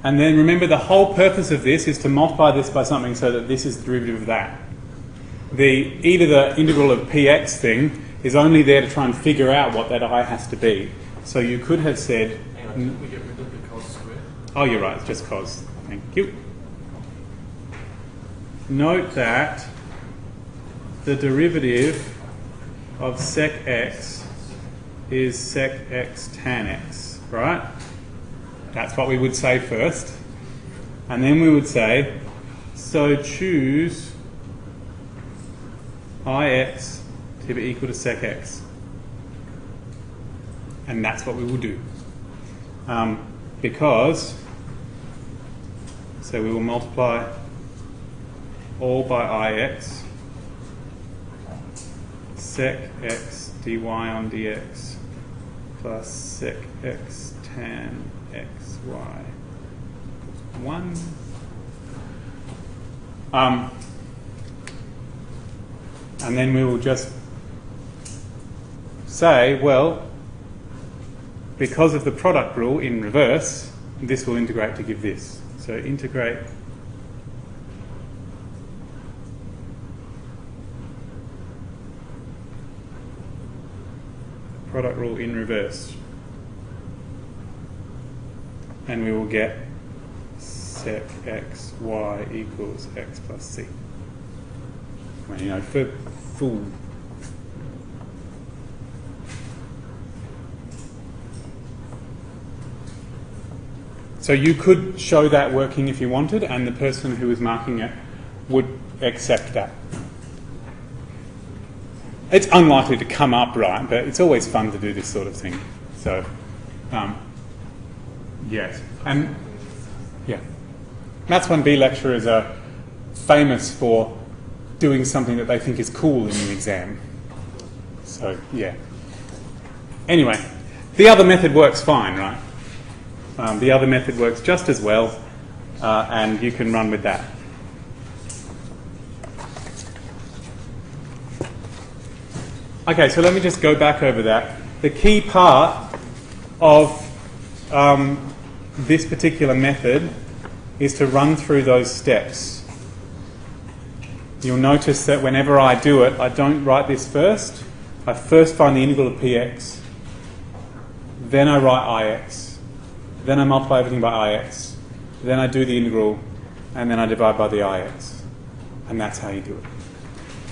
And then remember, the whole purpose of this is to multiply this by something so that this is the derivative of that. Either the integral of px thing is only there to try and figure out what that I has to be. So you could have said... Hang on, didn't we get rid of the cos square? Oh, you're right, it's just cos. Thank you. Note that the derivative of sec x is sec x tan x, right? That's what we would say first. And then we would say, so choose ix to be equal to sec x. And that's what we will do. Because, so we will multiply all by ix, sec x dy on dx plus sec x tan xy 1. And then we will just say, well, because of the product rule in reverse, this will integrate to give this. So integrate product rule in reverse. And we will get sec x y equals x plus c. Well, you know, for full. So you could show that working if you wanted, and the person who was marking it would accept that. It's unlikely to come up right, but it's always fun to do this sort of thing. So, yes. And, yeah. Maths 1B lecturers are famous for doing something that they think is cool in an exam. So, yeah. Anyway, the other method works fine, right? The other method works just as well, and you can run with that. Okay, so let me just go back over that. The key part of this particular method is to run through those steps. You'll notice that whenever I do it, I don't write this first. I first find the integral of px, then I write ix, then I multiply everything by ix, then I do the integral, and then I divide by the ix. And that's how you do it.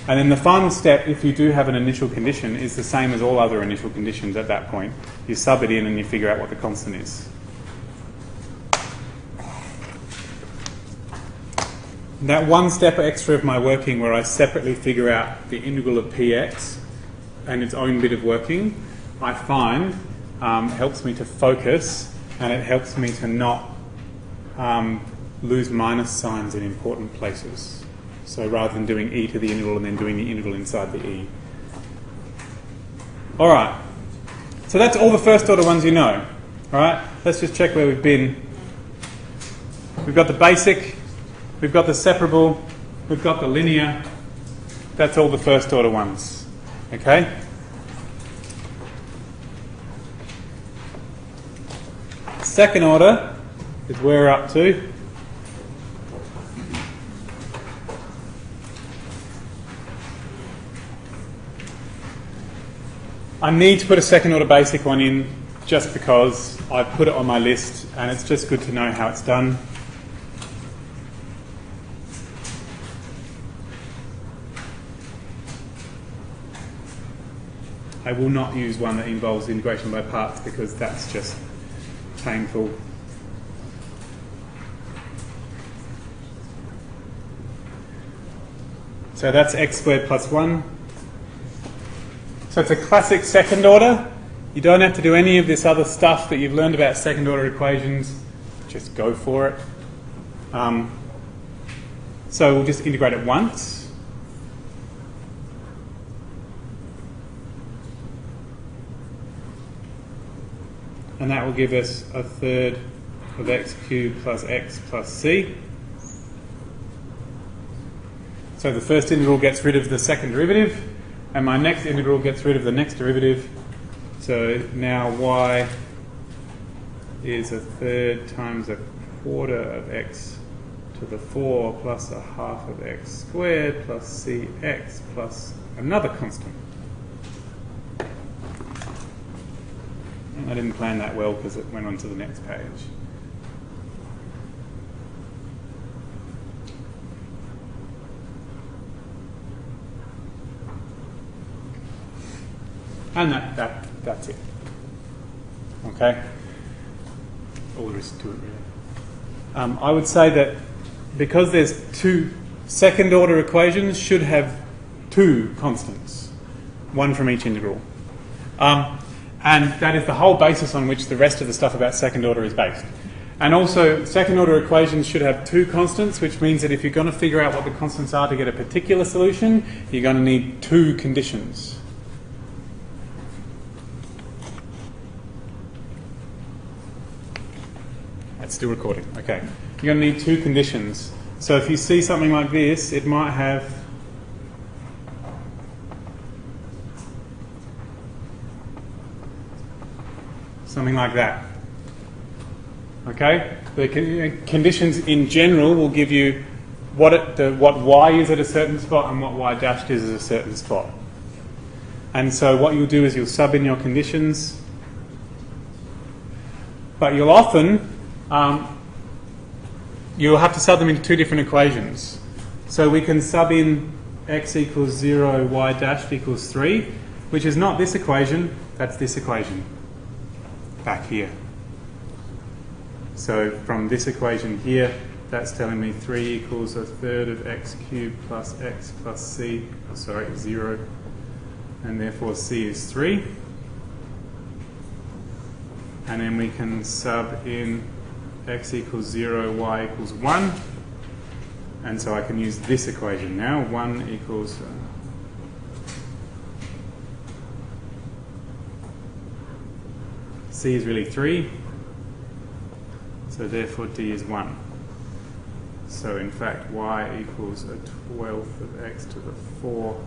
And then the final step, if you do have an initial condition, is the same as all other initial conditions at that point. You sub it in and you figure out what the constant is. That one step extra of my working where I separately figure out the integral of px and its own bit of working, I find helps me to focus, and it helps me to not lose minus signs in important places. So rather than doing e to the integral and then doing the integral inside the e. All right. So that's all the first order ones you know. All right. Let's just check where we've been. We've got the basic. We've got the separable. We've got the linear. That's all the first order ones. Okay. Second order is where we're up to. I need to put a second order basic one in just because I put it on my list and it's just good to know how it's done. I will not use one that involves integration by parts because that's just painful. So that's x squared plus 1. So it's a classic second order. You don't have to do any of this other stuff that you've learned about second order equations. Just go for it. So we'll just integrate it once. And that will give us a third of x cubed plus x plus c. So the first integral gets rid of the second derivative, and my next integral gets rid of the next derivative. So now y is a third times a quarter of x to the 4 plus a half of x squared plus cx plus another constant. I didn't plan that well because it went on to the next page. And that's it. Okay? All there is to it, really. I would say that because there's two second order equations should have two constants, one from each integral. And that is the whole basis on which the rest of the stuff about second order is based. And also, second order equations should have two constants, which means that if you're going to figure out what the constants are to get a particular solution, you're going to need two conditions. That's still recording. Okay. You're going to need two conditions. So if you see something like this, it might have something like that. Okay? The conditions in general will give you what y is at a certain spot and what y dashed is at a certain spot. And so what you'll do is you'll sub in your conditions, but you'll often you'll have to sub them into two different equations. So we can sub in x equals 0, y dashed equals 3, which is not this equation, that's this equation back here. So from this equation here, that's telling me 3 equals a third of x cubed plus x plus c, 0, and therefore c is 3. And then we can sub in x equals 0, y equals 1. And so I can use this equation now. 1 equals... c is really 3. So therefore d is 1. So in fact y equals a 12th of x to the 4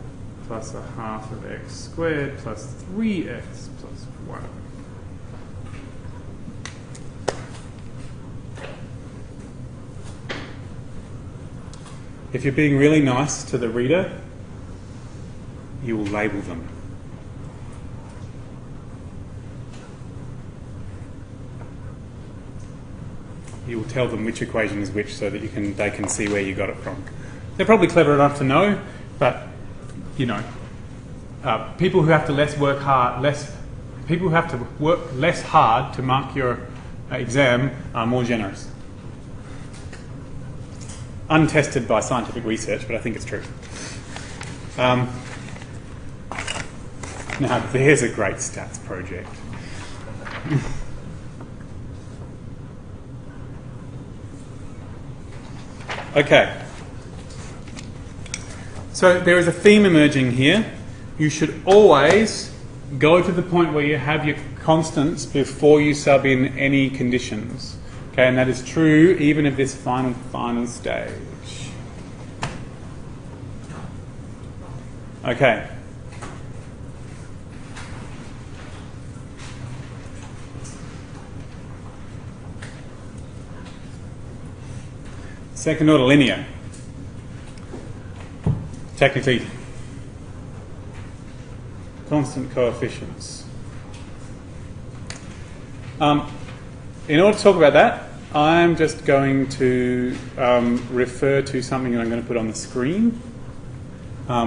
plus a half of x squared plus 3x plus 1. If you're being really nice to the reader, you will label them. You will tell them which equation is which so that they can see where you got it from. They're probably clever enough to know, but you know, people who have to work less hard to mark your exam are more generous. Untested by scientific research, but I think it's true. Now, there's a great stats project. Okay. So there is a theme emerging here. You should always go to the point where you have your constants before you sub in any conditions. Okay, and that is true even of this final stage. Okay. Second order linear. Technically, constant coefficients. In order to talk about that, I'm just going to refer to something that I'm going to put on the screen,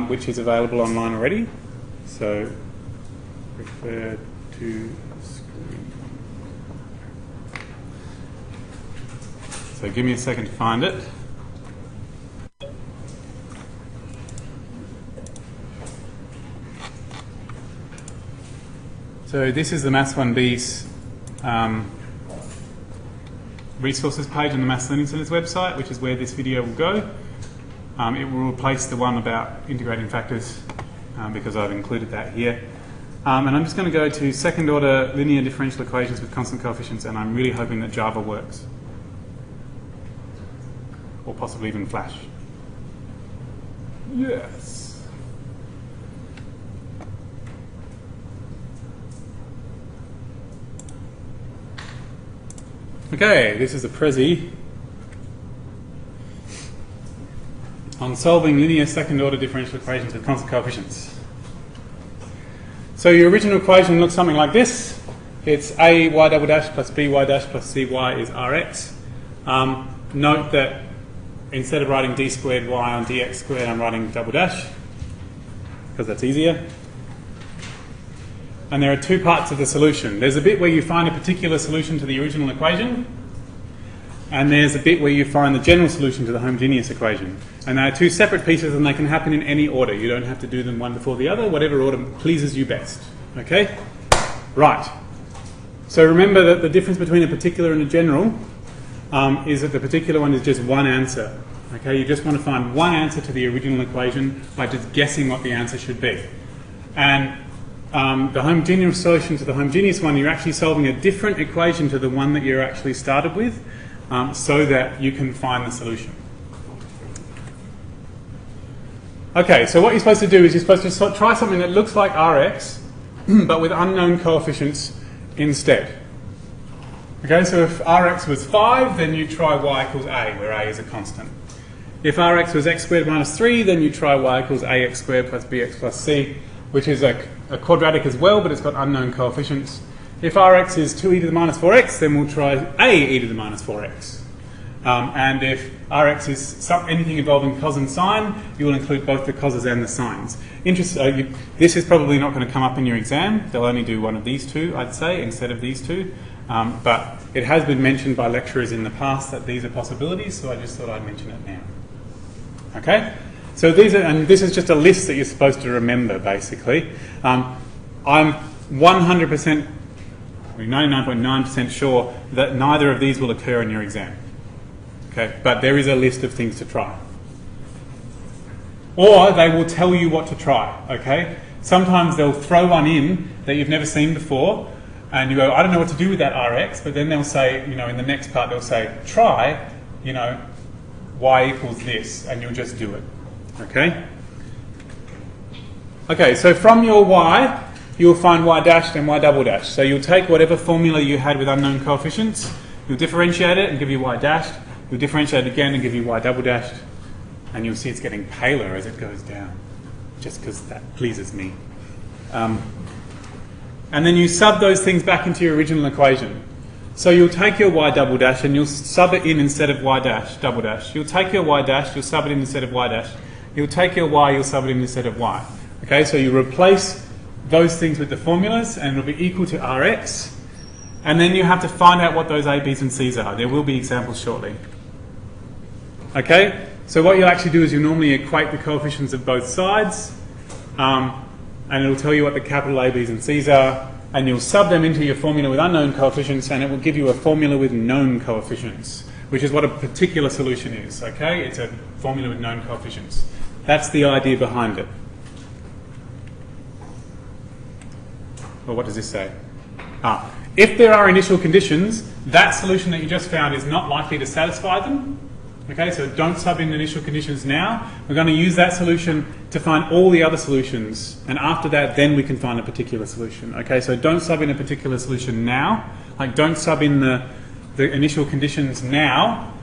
which is available online already. So, refer to screen. So give me a second to find it. So this is the Maths 1B's resources page on the Maths Learning Centre's website, which is where this video will go. It will replace the one about integrating factors because I've included that here. And I'm just going to go to second order linear differential equations with constant coefficients, and I'm really hoping that Java works. Or possibly even Flash. Yes. Okay, this is a Prezi on solving linear second order differential equations with constant coefficients. So your original equation looks something like this. It's a y double dash plus b y dash plus c y is rx. Note that instead of writing d squared y on dx squared, I'm writing double dash because that's easier. And there are two parts of the solution. There's a bit where you find a particular solution to the original equation, and there's a bit where you find the general solution to the homogeneous equation. And they are two separate pieces, and they can happen in any order. You don't have to do them one before the other, whatever order pleases you best. Okay? Right. So remember that the difference between a particular and a general is that the particular one is just one answer. Okay, you just want to find one answer to the original equation by just guessing what the answer should be. And the homogeneous solution to the homogeneous one, you're actually solving a different equation to the one that you're actually started with, so that you can find the solution. Okay, so what you're supposed to do is you're supposed to try something that looks like Rx, but with unknown coefficients instead. Okay, so if Rx was 5, then you try y equals a, where a is a constant. If Rx was x squared minus 3, then you try y equals ax squared plus bx plus c, which is a quadratic as well, but it's got unknown coefficients. If Rx is 2e to the minus 4x, then we'll try a e to the minus 4x. And if Rx is anything involving cos and sine, you will include both the causes and the sines. This is probably not going to come up in your exam. They'll only do one of these two, I'd say, instead of these two. But it has been mentioned by lecturers in the past that these are possibilities, so I just thought I'd mention it now. Okay? So and this is just a list that you're supposed to remember, basically. I'm 100%, 99.9% sure that neither of these will occur in your exam. Okay? But there is a list of things to try. Or they will tell you what to try. Okay? Sometimes they'll throw one in that you've never seen before, and you go, I don't know what to do with that Rx, but then they'll say, in the next part they'll say, try, y equals this, and you'll just do it. Okay? Okay, so from your y, you'll find y dashed and y double dashed. So you'll take whatever formula you had with unknown coefficients, you'll differentiate it and give you y dashed, you'll differentiate it again and give you y double dashed, and you'll see it's getting paler as it goes down, just because that pleases me. And then you sub those things back into your original equation. So you'll take your y double dash and you'll sub it in instead of y dash, double dash. You'll take your y dash, you'll sub it in instead of y dash. You'll take your y, you'll sub it in instead of y. Okay, so you replace those things with the formulas and it'll be equal to Rx. And then you have to find out what those A, B's and C's are. There will be examples shortly. Okay, so what you'll actually do is you'll normally equate the coefficients of both sides. And it'll tell you what the capital A, B's and C's are, and you'll sub them into your formula with unknown coefficients, and it will give you a formula with known coefficients, which is what a particular solution is, okay? It's a formula with known coefficients. That's the idea behind it. Well, what does this say? If there are initial conditions, that solution that you just found is not likely to satisfy them. Okay, so don't sub in initial conditions now. We're going to use that solution to find all the other solutions, and after that, then we can find a particular solution. Okay, so don't sub in a particular solution now. Like, don't sub in the initial conditions now,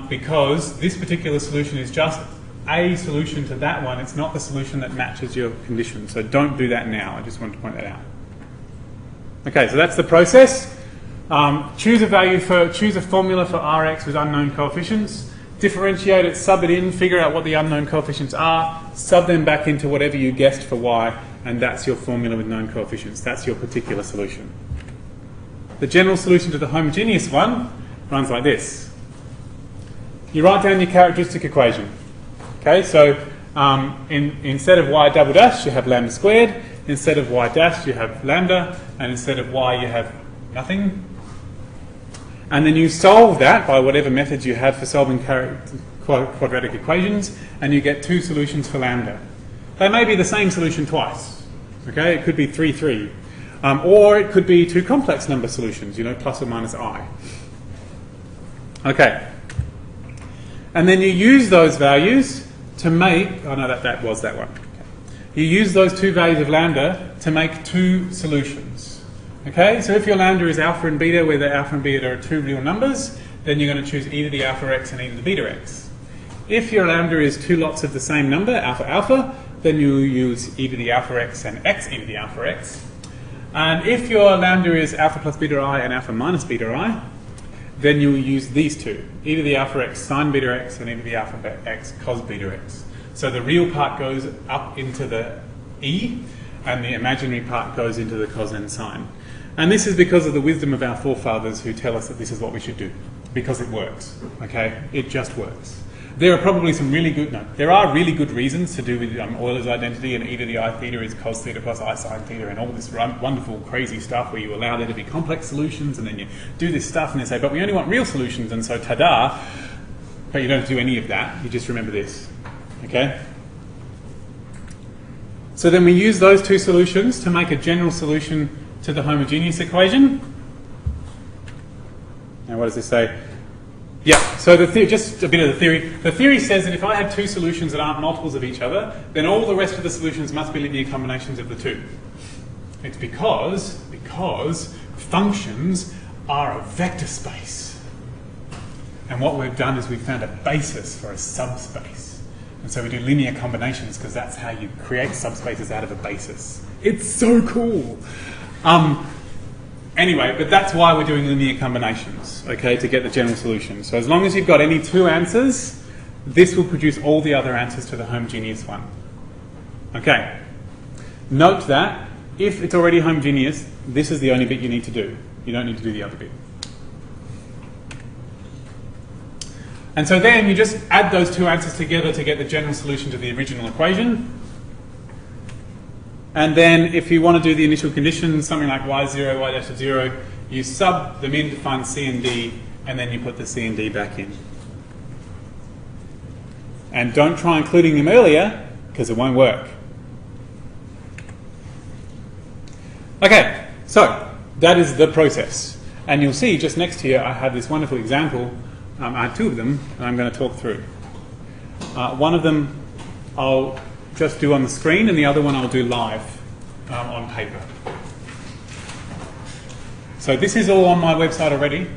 because this particular solution is just a solution to that one. It's not the solution that matches your condition. So don't do that now. I just wanted to point that out. Okay, so that's the process. Choose a formula for Rx with unknown coefficients. Differentiate it, sub it in, figure out what the unknown coefficients are, sub them back into whatever you guessed for y, and that's your formula with known coefficients. That's your particular solution. The general solution to the homogeneous one runs like this. You write down your characteristic equation. Okay, so instead of y double dash, you have lambda squared. Instead of y dash, you have lambda, and instead of y, you have nothing. And then you solve that by whatever methods you have for solving quadratic equations, and you get two solutions for lambda. They may be the same solution twice. Okay, it could be 3, 3. Or it could be two complex number solutions, plus or minus I. Okay. And then you use those values to make... Oh no, that was that one. Okay. You use those two values of lambda to make two solutions. Okay, so if your lambda is alpha and beta, where the alpha and beta are two real numbers, then you're going to choose e to the alpha x and e to the beta x. If your lambda is two lots of the same number, alpha alpha, then you use e to the alpha x and x e to the alpha x. And if your lambda is alpha plus beta I and alpha minus beta I, then you will use these two, e to the alpha x sine beta x and e to the alpha x cos beta x. So the real part goes up into the e, and the imaginary part goes into the cos and sine. And this is because of the wisdom of our forefathers who tell us that this is what we should do, because it works, okay? It just works. There are probably some really good, no, there are really good reasons to do with Euler's identity and e to the I theta is cos theta plus I sine theta and all this wonderful crazy stuff where you allow there to be complex solutions and then you do this stuff and they say, but we only want real solutions, and so ta-da, but you don't do any of that, you just remember this, okay? So then we use those two solutions to make a general solution to the homogeneous equation. Now what does this say? Yeah, so just a bit of the theory. The theory says that if I have two solutions that aren't multiples of each other, then all the rest of the solutions must be linear combinations of the two. It's because functions are a vector space. And what we've done is we've found a basis for a subspace. And so we do linear combinations because that's how you create subspaces out of a basis. It's so cool. Anyway, but that's why we're doing linear combinations, okay, to get the general solution. So as long as you've got any two answers, this will produce all the other answers to the homogeneous one. Okay. Note that if it's already homogeneous, this is the only bit you need to do. You don't need to do the other bit. And so then you just add those two answers together to get the general solution to the original equation. And then if you want to do the initial conditions, something like y0, y dash of 0, you sub them in to find C and D, and then you put the C and D back in. And don't try including them earlier, because it won't work. Okay, so that is the process. And you'll see just next to here I have this wonderful example. I have two of them, and I'm going to talk through. One of them I'll just do on the screen, and the other one I'll do live on paper. So this is all on my website already,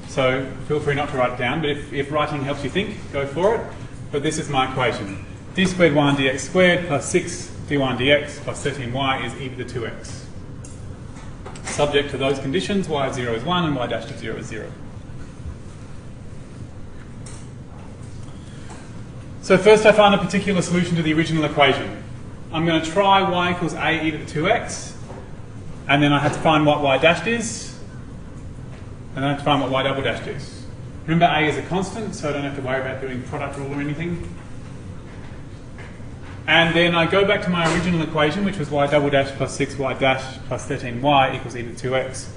so feel free not to write it down, but if writing helps you think, go for it. But this is my equation. d squared y and dx squared plus 6 dy and dx plus 13y is e to the 2x. Subject to those conditions, y of 0 is 1 and y dash of 0 is 0. So first I find a particular solution to the original equation. I'm going to try y equals a e to the 2x, and then I have to find what y dashed is, and then I have to find what y double dashed is. Remember a is a constant, so I don't have to worry about doing product rule or anything. And then I go back to my original equation, which was y double dash plus 6y dash plus 13y equals e to the 2x,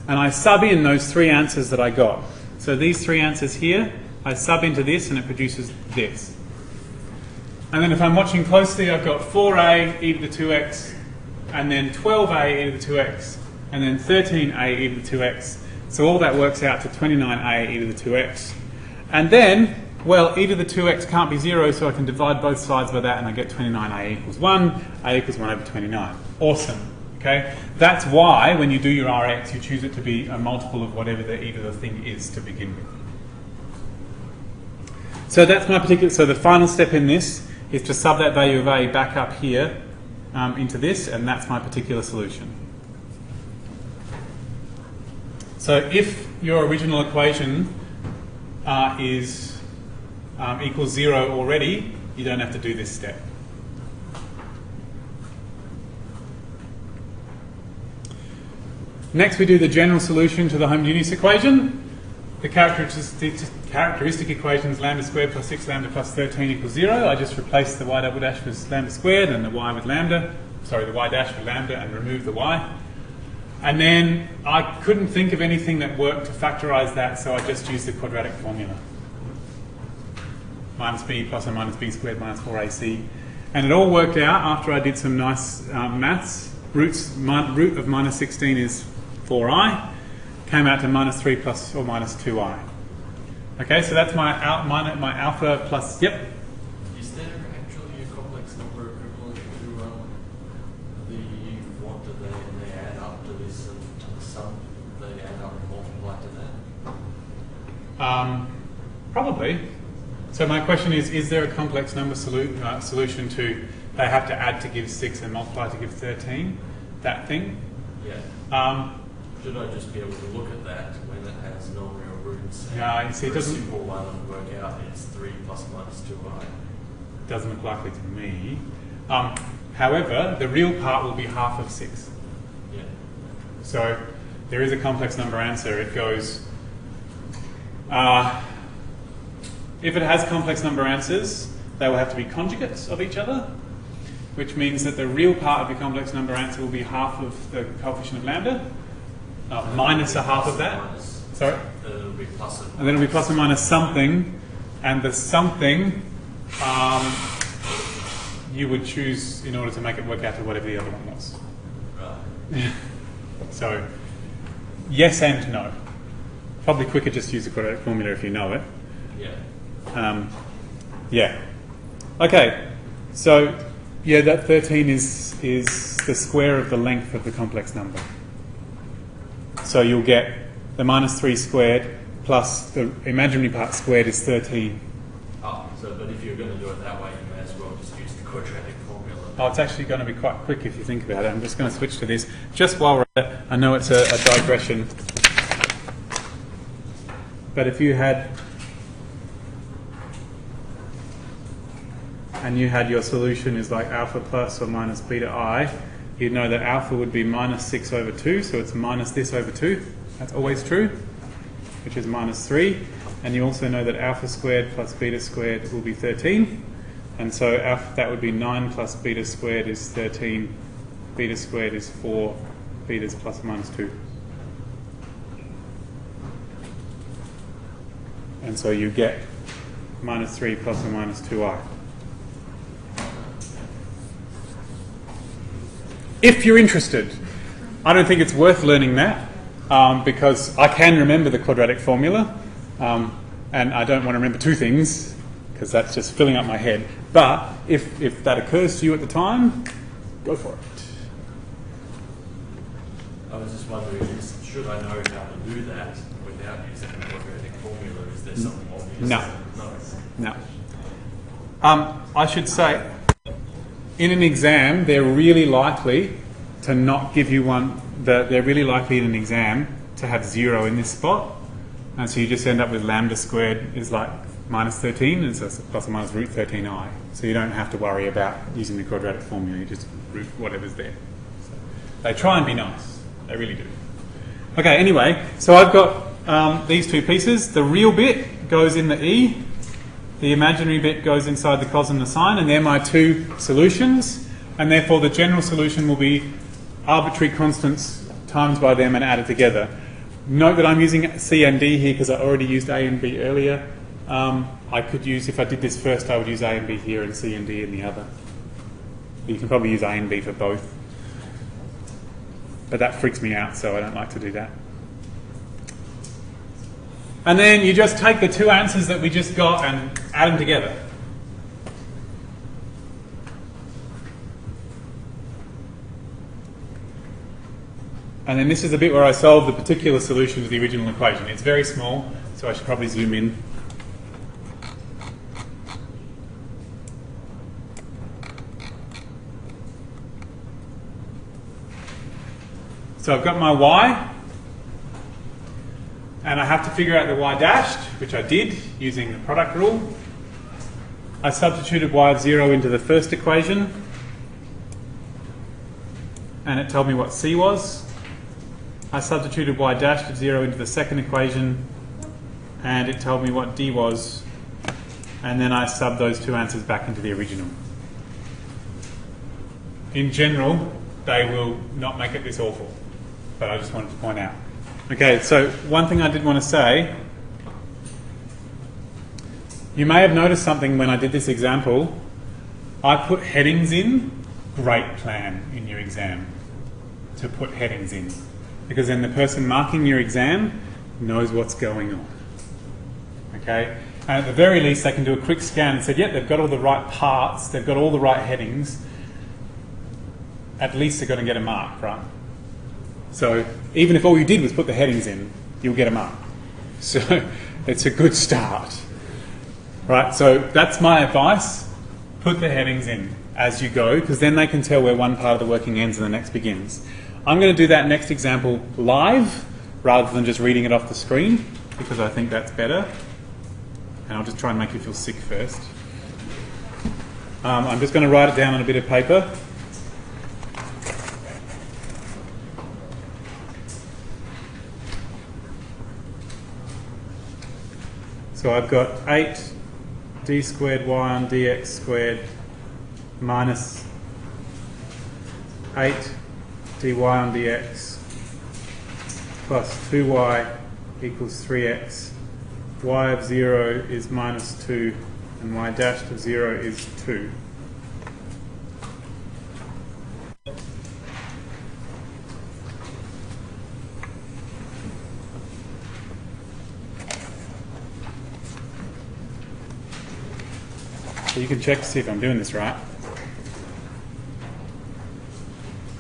and I sub in those three answers that I got. So these three answers here, I sub into this and it produces this. And then if I'm watching closely, I've got 4a e to the 2x, and then 12a e to the 2x, and then 13a e to the 2x. So all that works out to 29a e to the 2x. And then, well, e to the 2x can't be 0, so I can divide both sides by that, and I get 29a equals 1, a equals 1 over 29. Awesome. Okay? That's why, when you do your Rx, you choose it to be a multiple of whatever the e to the thing is to begin with. So that's my particular, so the final step in this is to sub that value of a back up here into this, and that's my particular solution. So if your original equation equals 0 already, you don't have to do this step. Next we do the general solution to the homogeneous equation. The characteristic equation is lambda squared plus 6 lambda plus 13 equals 0. I just replace the y double dash with lambda squared and the y with lambda, sorry, the y dash with lambda, and remove the y. And then I couldn't think of anything that worked to factorise that, so I just used the quadratic formula. Minus b plus or minus b squared minus 4ac. And it all worked out after I did some nice maths. Root of minus 16 is 4i. Came out to minus 3 plus or minus 2i. Okay, so that's my alpha plus, yep. Is there actually a complex number equivalent to the what do they add up to this and to the sum? They add up and multiply to that? Probably. So my question is there a complex number solution to they have to add to give 6 and multiply to give 13? That thing? Yeah. Should I just be able to look at that when it has no real roots? Yeah, you see, it doesn't. For a simple one and work out it's 3 plus minus 2i. Doesn't look likely to me. However, the real part will be half of 6. Yeah. So there is a complex number answer. It goes If it has complex number answers, they will have to be conjugates of each other, which means that the real part of your complex number answer will be half of the coefficient of lambda, minus a half of that. Sorry? It'll be plus and minus. And then it'll be plus or minus something, and the something you would choose in order to make it work out to whatever the other one was. Right. So, yes and no. Probably quicker just to use the quadratic formula if you know it. Yeah. Yeah. Okay. So, yeah, that 13 is the square of the length of the complex number. So you'll get the minus 3 squared plus the imaginary part squared is 13. Oh, so but if you're going to do it that way, you may as well just use the quadratic formula. Oh, it's actually going to be quite quick if you think about it. I'm just going to switch to this. Just while we're at it, I know it's a digression. But if you had... and you had your solution is like alpha plus or minus beta I, you'd know that alpha would be minus 6 over 2, so it's minus this over 2. That's always true, which is minus 3. And you also know that alpha squared plus beta squared will be 13. And so alpha, that would be 9 plus beta squared is 13. Beta squared is 4. Beta is plus or minus 2. And so you get minus 3 plus or minus 2i. If you're interested, I don't think it's worth learning that because I can remember the quadratic formula and I don't want to remember two things because that's just filling up my head. But if that occurs to you at the time, go for it. I was just wondering, should I know how to do that without using the quadratic formula? Is there something obvious? No. I should say, in an exam, they're really likely to not give you one. They're really likely in an exam to have 0 in this spot, and so you just end up with lambda squared is like minus 13, and so it's plus or minus root 13i. So you don't have to worry about using the quadratic formula. You just root whatever's there. So they try and be nice. They really do. Okay. Anyway, so I've got these two pieces. The real bit goes in the e. The imaginary bit goes inside the cos and the sine, and they're my two solutions, and therefore the general solution will be arbitrary constants times by them and added together. Note that I'm using C and D here because I already used A and B earlier. I could use, if I did this first, I would use A and B here and C and D in the other. You can probably use A and B for both. But that freaks me out, so I don't like to do that. And then you just take the two answers that we just got and add them together. And then this is the bit where I solve the particular solution to the original equation. It's very small, so I should probably zoom in. So I've got my y. And I have to figure out the y dashed, which I did using the product rule. I substituted y of 0 into the first equation, and it told me what c was. I substituted y dashed of 0 into the second equation, and it told me what d was, and then I subbed those two answers back into the original. In general, they will not make it this awful, but I just wanted to point out. Okay, so one thing I did want to say, you may have noticed something when I did this example. I put headings in. Great plan in your exam to put headings in, because then the person marking your exam knows what's going on. Okay, and at the very least they can do a quick scan and say, yep, they've got all the right parts, they've got all the right headings. At least they're going to get a mark, right? So even if all you did was put the headings in, you'll get a mark. So it's a good start. Right, so that's my advice. Put the headings in as you go, because then they can tell where one part of the working ends and the next begins. I'm going to do that next example live rather than just reading it off the screen, because I think that's better. And I'll just try and make you feel sick first. I'm just going to write it down on a bit of paper. So I've got 8 d squared y on dx squared minus 8 dy on dx plus 2y equals 3x. Y of 0 is minus 2 and y dashed of 0 is 2. So you can check to see if I'm doing this right.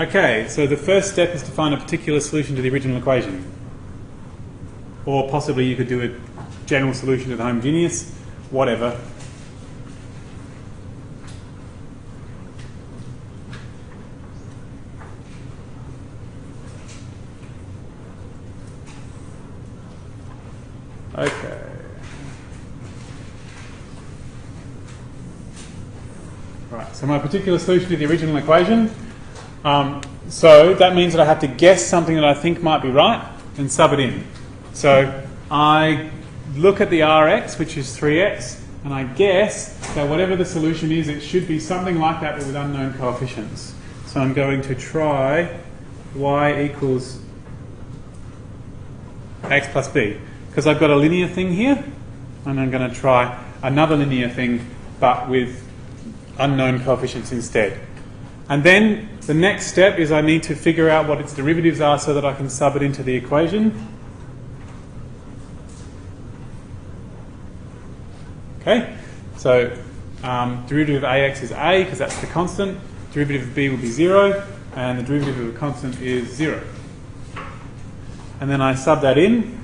Okay, so the first step is to find a particular solution to the original equation. Or possibly you could do a general solution to the homogeneous, whatever. Okay. Right, so my particular solution to the original equation. So that means that I have to guess something that I think might be right and sub it in. So I look at the Rx, which is 3x, and I guess that whatever the solution is, it should be something like that but with unknown coefficients. So I'm going to try y equals x plus b, because I've got a linear thing here, and I'm going to try another linear thing but with unknown coefficients instead. And then the next step is I need to figure out what its derivatives are so that I can sub it into the equation. Okay, so derivative of ax is a because that's the constant, derivative of b will be 0, and the derivative of a constant is 0. And then I sub that in.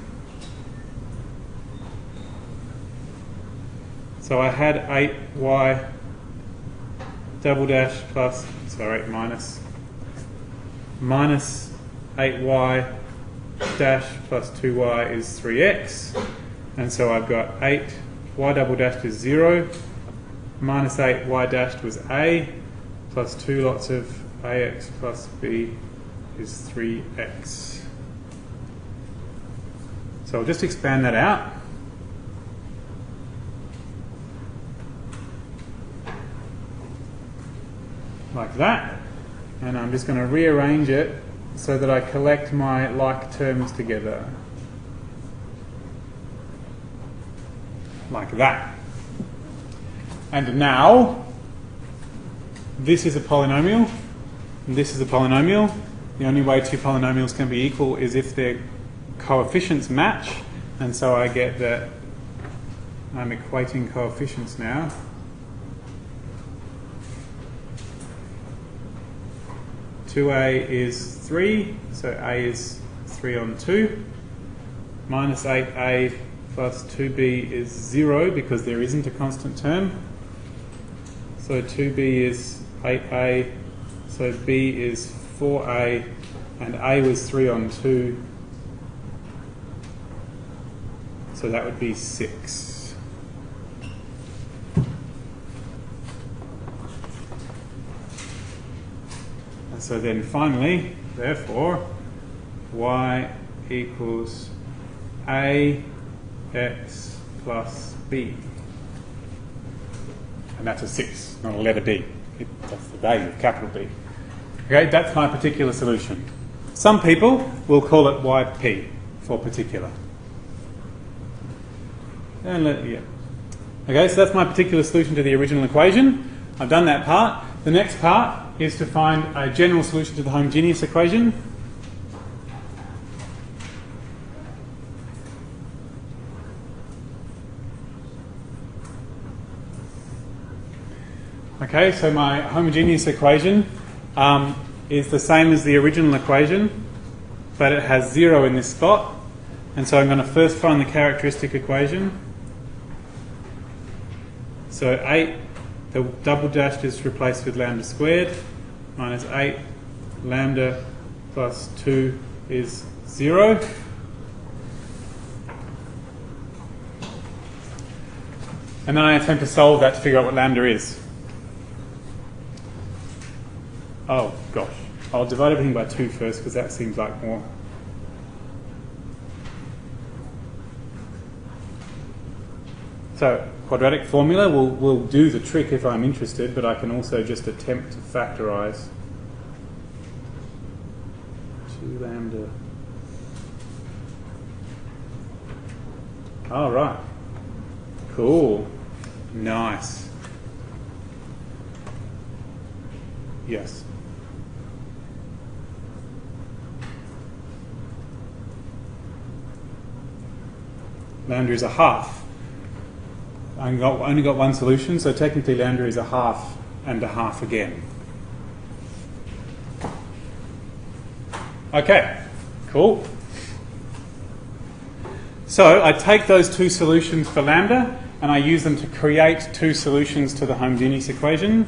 So I had 8y double dash plus, sorry, minus 8y dash plus 2y is 3x. And so I've got 8 y double dashed is 0, minus 8 y dashed was a, plus 2 lots of ax plus b is 3x. So I'll just expand that out. Like that. And I'm just going to rearrange it so that I collect my like terms together. Like that. And now, this is a polynomial, and this is a polynomial. The only way two polynomials can be equal is if their coefficients match, and so I get that I'm equating coefficients now. Two a is 3, so a is 3 on 2, minus 8a plus 2b is 0 because there isn't a constant term. So 2b is 8a, so b is 4a, and a was 3 on 2, so that would be 6. And so then finally, therefore, y equals a x plus b. And that's a 6, not a letter B. That's the value of capital B. Okay, that's my particular solution. Some people will call it yp for particular. And okay, so that's my particular solution to the original equation. I've done that part. The next part is to find a general solution to the homogeneous equation. Okay, so my homogeneous equation is the same as the original equation, but it has 0 in this spot. And so I'm going to first find the characteristic equation. So 8, the double dashed is replaced with lambda squared, minus 8 lambda plus 2 is 0. And then I attempt to solve that to figure out what lambda is. Oh gosh, I'll divide everything by 2 first because that seems like more. So quadratic formula will do the trick if I'm interested, but I can also just attempt to factorise 2 lambda. All right. Cool. Nice. Yes. Lambda is a half. I only got one solution, so technically lambda is a half and a half again. Okay, cool. So I take those 2 solutions for lambda and I use them to create 2 solutions to the homogeneous equation.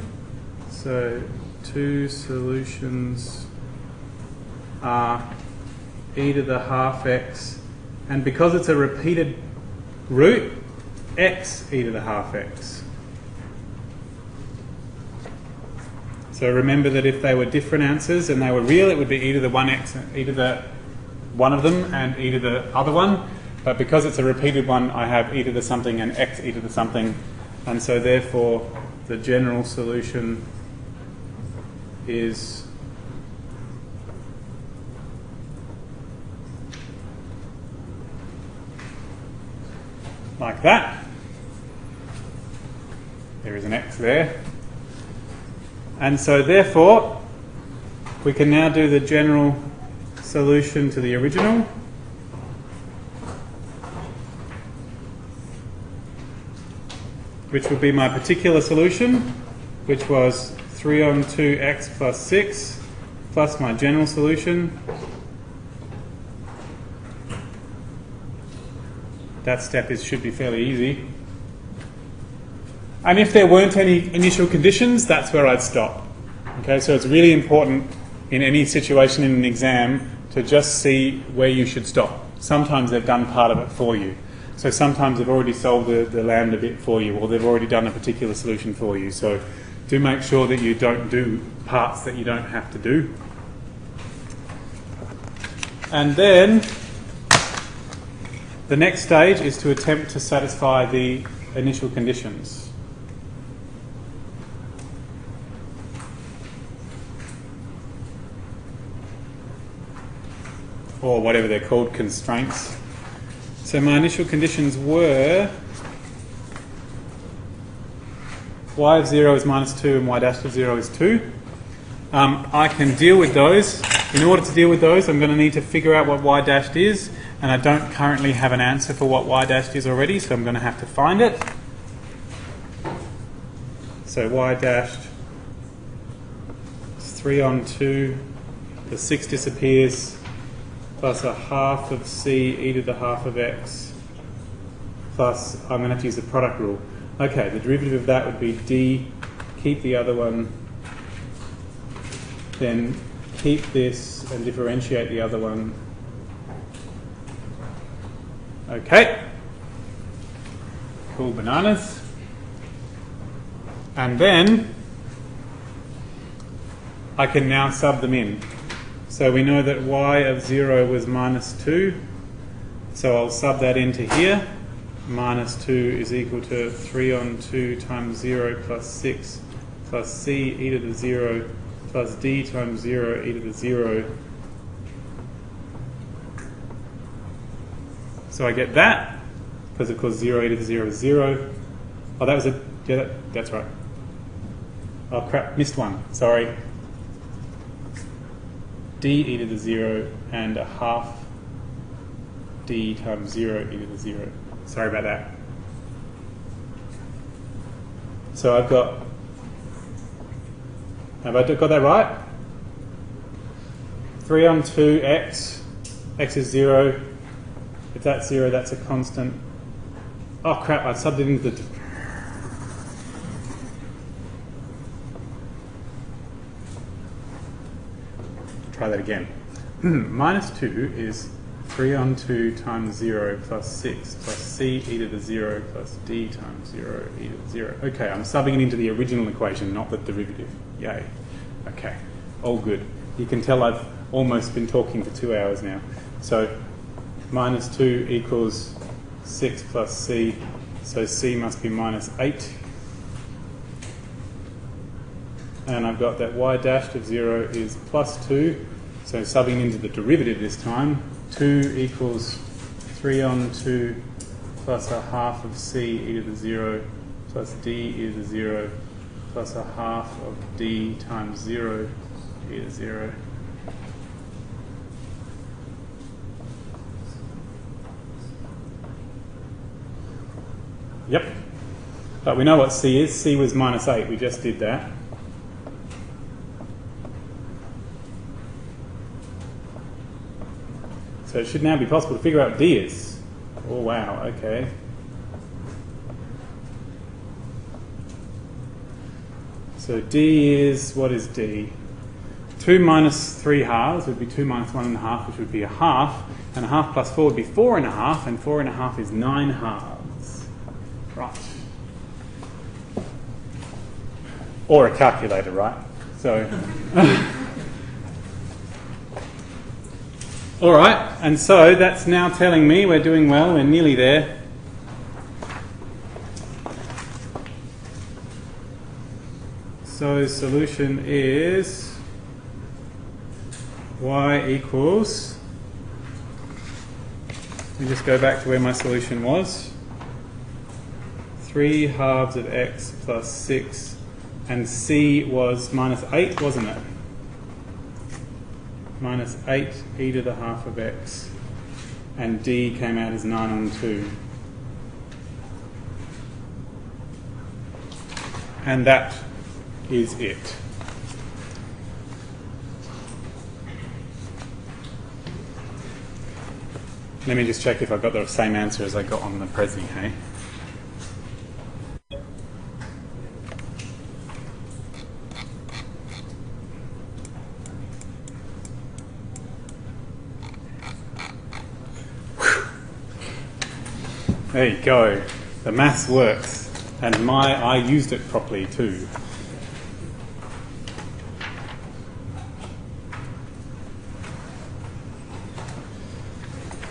So 2 solutions are e to the half x, and because it's a repeated root, x e to the half x. So remember that if they were different answers and they were real, it would be e to the 1x, e to the one of them and e to the other one. But because it's a repeated one, I have e to the something and x e to the something. And so therefore, the general solution is like that. There is an x there. And so therefore, we can now do the general solution to the original. Which would be my particular solution, which was 3 on 2x plus 6, plus my general solution. That step should be fairly easy. And if there weren't any initial conditions, that's where I'd stop. Okay, so it's really important in any situation in an exam to just see where you should stop. Sometimes they've done part of it for you. So sometimes they've already solved the lambda bit for you, or they've already done a particular solution for you. So do make sure that you don't do parts that you don't have to do. And then the next stage is to attempt to satisfy the initial conditions. Or whatever they're called, constraints. So my initial conditions were y of 0 is minus 2 and y dash of 0 is 2. I can deal with those. In order to deal with those, I'm going to need to figure out what y dashed is, and I don't currently have an answer for what y dashed is already, so I'm going to have to find it. So y dashed is 3 on 2, the 6 disappears, plus a half of c e to the half of x, plus I'm going to have to use the product rule. Okay, the derivative of that would be d, keep the other one, then keep this and differentiate the other one. Okay, cool bananas. And then I can now sub them in. So we know that y of 0 was minus 2, so I'll sub that into here. Minus 2 is equal to 3 on 2 times 0 plus 6 plus c e to the 0 plus d times 0 e to the 0. So I get that, because of course 0 e to the 0 is 0. Oh, that was a, yeah, that's right. Oh crap, missed one, sorry. d e to the 0 and a half d times 0 e to the 0. Sorry about that. So I've got, have I got that right? 3 on 2 x, x is 0. If that's 0, that's a constant. Oh crap, I subbed it into the... Try that again. Minus 2 is 3 on 2 times 0 plus 6 plus c e to the 0 plus d times 0 e to the 0. Okay, I'm subbing it into the original equation, not the derivative. Yay. Okay, all good. You can tell I've almost been talking for 2 hours now. So minus 2 equals 6 plus c So C must be minus 8. And I've got that y dashed of 0 is plus 2. So subbing into the derivative this time, 2 equals 3 on 2 plus a half of C e to the 0 plus d e to the 0 plus a half of d times 0 e to the 0. Yep. But we know what C is. C was minus 8. We just did that. So it should now be possible to figure out what D is. Oh, wow. Okay. So D is, what is D? 2 minus 3 halves would be 2 minus 1.5, which would be a half. And a half plus 4 would be 4.5. And 4.5 is 9 halves. Right. Or a calculator, right? So, all right, and so that's now telling me we're doing well, we're nearly there. So solution is y equals, let me just go back to where my solution was, 3 halves of x plus 6, and C was minus 8, wasn't it? Minus 8 e to the half of x, and D came out as 9 on 2. And that is it. Let me just check if I've got the same answer as I got on the Prezi, hey? There you go. The maths works, and I used it properly too.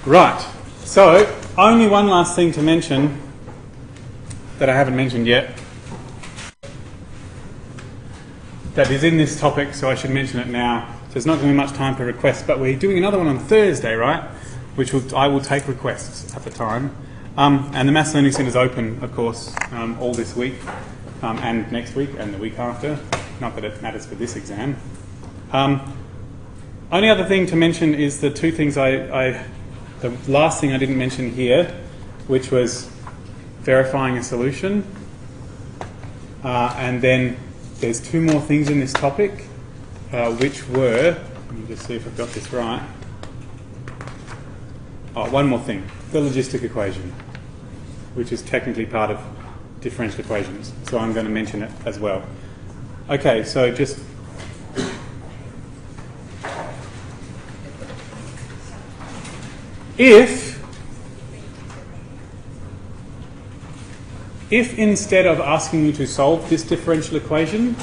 Right. So, only one last thing to mention that I haven't mentioned yet. That is in this topic, so I should mention it now. So there's not going to be much time for requests, but we're doing another one on Thursday, right? Which I will take requests at the time. And the Maths Learning Centre is open, of course, all this week, and next week, and the week after. Not that it matters for this exam. Only other thing to mention is the two things the last thing I didn't mention here, which was verifying a solution. And then there's two more things in this topic, which were, let me just see if I've got this right. Oh, one more thing, the logistic equation, which is technically part of differential equations. So I'm going to mention it as well. Okay, so just if instead of asking you to solve this differential equation,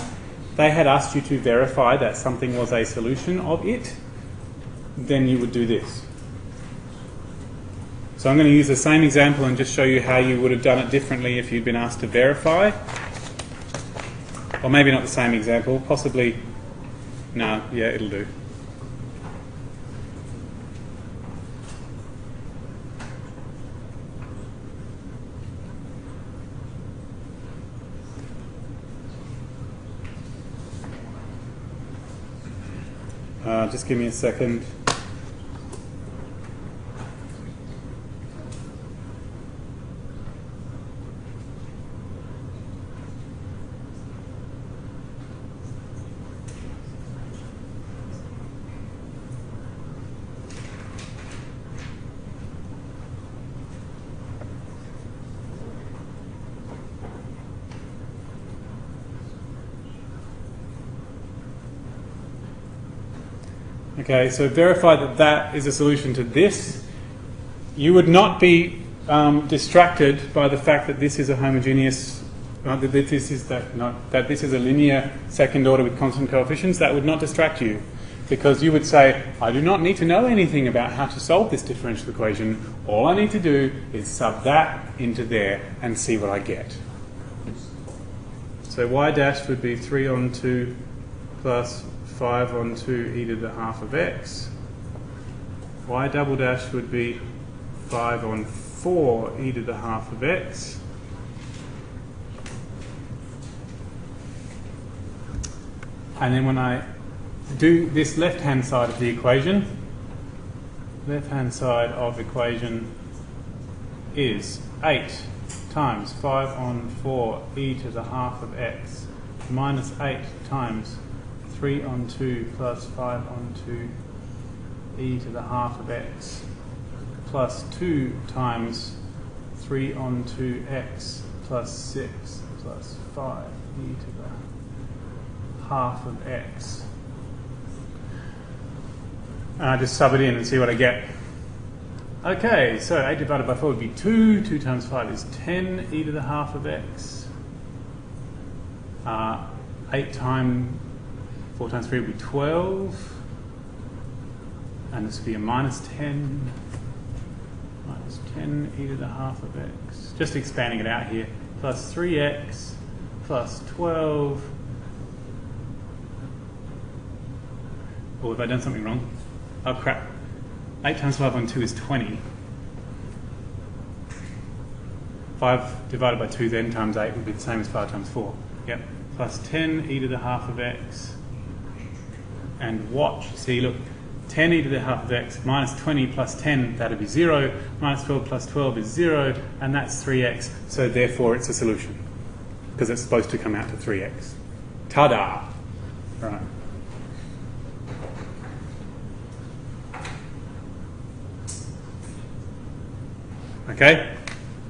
they had asked you to verify that something was a solution of it, then you would do this. So I'm going to use the same example and just show you how you would have done it differently if you'd been asked to verify. Or maybe not the same example, possibly, no, yeah, it'll do. Just give me a second. Okay, so verify that that is a solution to this. You would not be distracted by the fact that this is a homogeneous, that this is a linear second order with constant coefficients. That would not distract you. because you would say, I do not need to know anything about how to solve this differential equation. All I need to do is sub that into there and see what I get. So y dash would be 3 on 2 plus 5 on 2 e to the half of x. Y double dash would be 5 on 4 e to the half of x. And then when I do this left-hand side of the equation, left-hand side of equation is 8 times 5 on 4 e to the half of x minus 8 times 3 on 2 plus 5 on 2 e to the half of x plus 2 times 3 on 2x plus 6 plus 5 e to the half of x. And I just sub it in and see what I get. Okay, so 8 divided by 4 would be 2. 2 times 5 is 10 e to the half of x. 8 times 4 times 3 would be 12. And this would be a minus 10. Minus 10 e to the half of x. Just expanding it out here. Plus 3x plus 12. Or have I done something wrong? Oh crap. 8 times 5 on 2 is 20. 5 divided by 2 then times 8 would be the same as 5 times 4. Yep. Plus 10 e to the half of x. And watch. See, look. 10 e to the half of x minus 20 plus 10, that would be 0. Minus 12 plus 12 is 0. And that's 3x. So therefore it's a solution. Because it's supposed to come out to 3x. Ta-da! Right. Okay,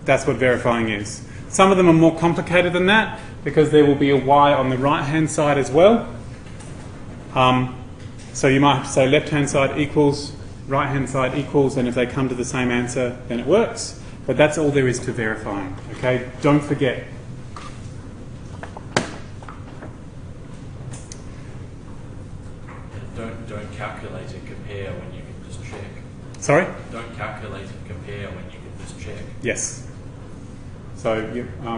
that's what verifying is. Some of them are more complicated than that because there will be a y on the right hand side as well. So you might have to say left hand side equals, right hand side equals, and if they come to the same answer then it works. But that's all there is to verifying. Okay, don't forget. Don't calculate and compare when you can just check. Sorry? Don't calculate and compare when you can just check. Yes. So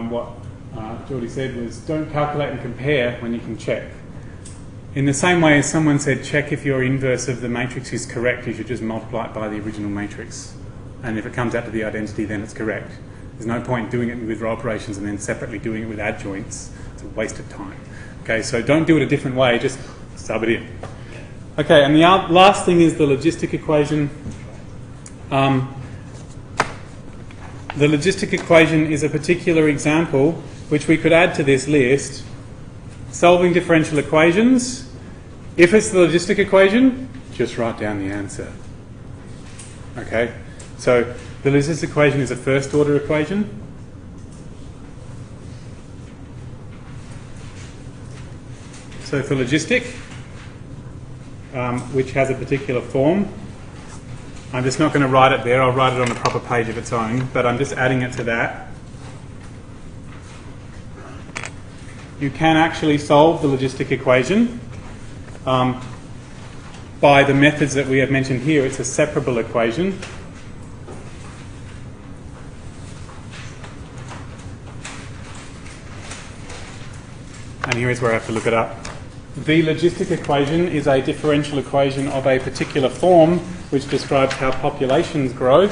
what Geordie said was don't calculate and compare when you can check. In the same way as someone said check if your inverse of the matrix is correct, you should just multiply it by the original matrix. And if it comes out to the identity, then it's correct. There's no point doing it with row operations and then separately doing it with adjoints. It's a waste of time. Okay, so don't do it a different way, just sub it in. Okay, and the last thing is the logistic equation. The logistic equation is a particular example which we could add to this list. Solving differential equations. If it's the logistic equation, just write down the answer. Okay, so the logistic equation is a first order equation. So for logistic, which has a particular form, I'm just not going to write it there, I'll write it on a proper page of its own, but I'm just adding it to that. You can actually solve the logistic equation by the methods that we have mentioned here. It's a separable equation. And here is where I have to look it up. The logistic equation is a differential equation of a particular form which describes how populations grow.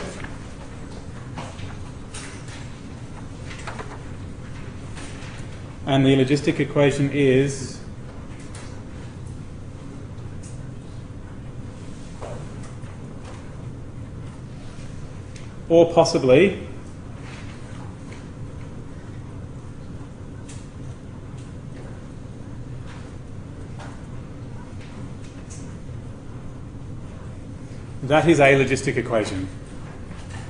And the logistic equation is or possibly that is a logistic equation.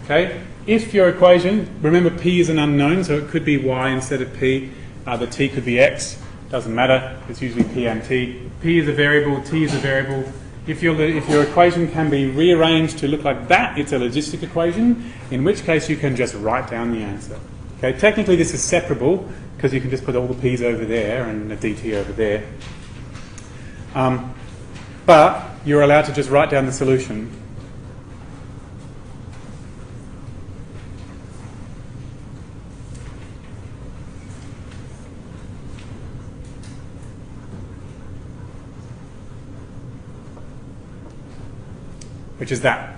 Okay? If your equation, remember p is an unknown, so it could be y instead of p. The t could be x, doesn't matter, it's usually p and t. P is a variable, t is a variable. If your equation can be rearranged to look like that, it's a logistic equation, in which case you can just write down the answer. Okay, technically this is separable, because you can just put all the p's over there and a dt over there. but you're allowed to just write down the solution. Which is that.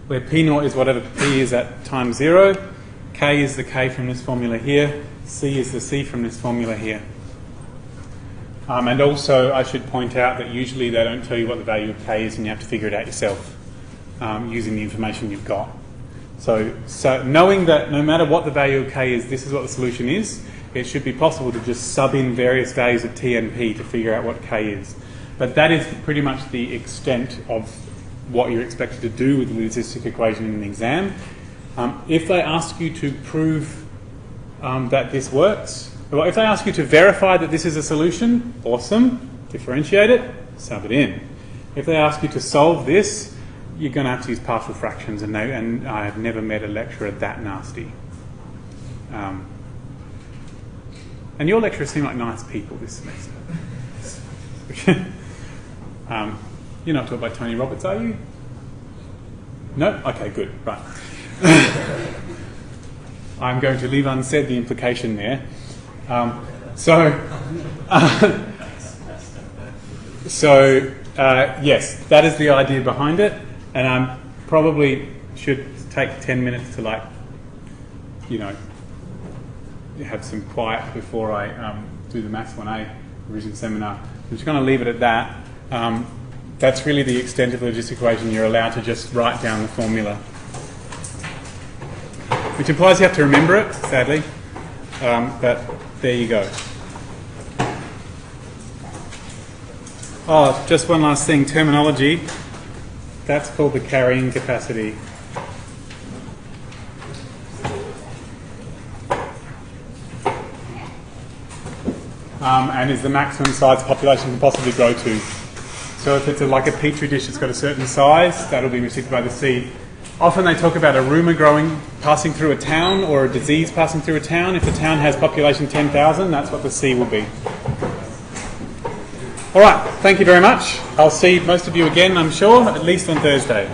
Where P0 is whatever P is at time 0, K is the K from this formula here, C is the C from this formula here. And also I should point out that usually they don't tell you what the value of K is and you have to figure it out yourself using the information you've got. So knowing that no matter what the value of K is, this is what the solution is, it should be possible to just sub in various values of T and P to figure out what K is. But that is pretty much the extent of what you're expected to do with the logistic equation in an exam. If they ask you to prove that this works, well, if they ask you to verify that this is a solution, awesome, differentiate it, sub it in. If they ask you to solve this, you're going to have to use partial fractions, and I have never met a lecturer that nasty. And your lecturers seem like nice people this semester. You're not taught by Tony Roberts, are you? No? Okay, good. Right. I'm going to leave unsaid the implication there. Yes, that is the idea behind it, and I probably should take 10 minutes to have some quiet before I do the Maths 1A revision seminar. I'm just going to leave it at that. That's really the extent of the logistic equation. You're allowed to just write down the formula, which implies you have to remember it, sadly. But there you go. Oh, just one last thing, terminology. That's called the carrying capacity. And is the maximum size the population can possibly grow to. So if it's like a petri dish that's got a certain size, that'll be restricted by the C. Often they talk about a rumour passing through a town, or a disease passing through a town. If the town has population 10,000, that's what the C will be. All right, thank you very much. I'll see most of you again, I'm sure, at least on Thursday.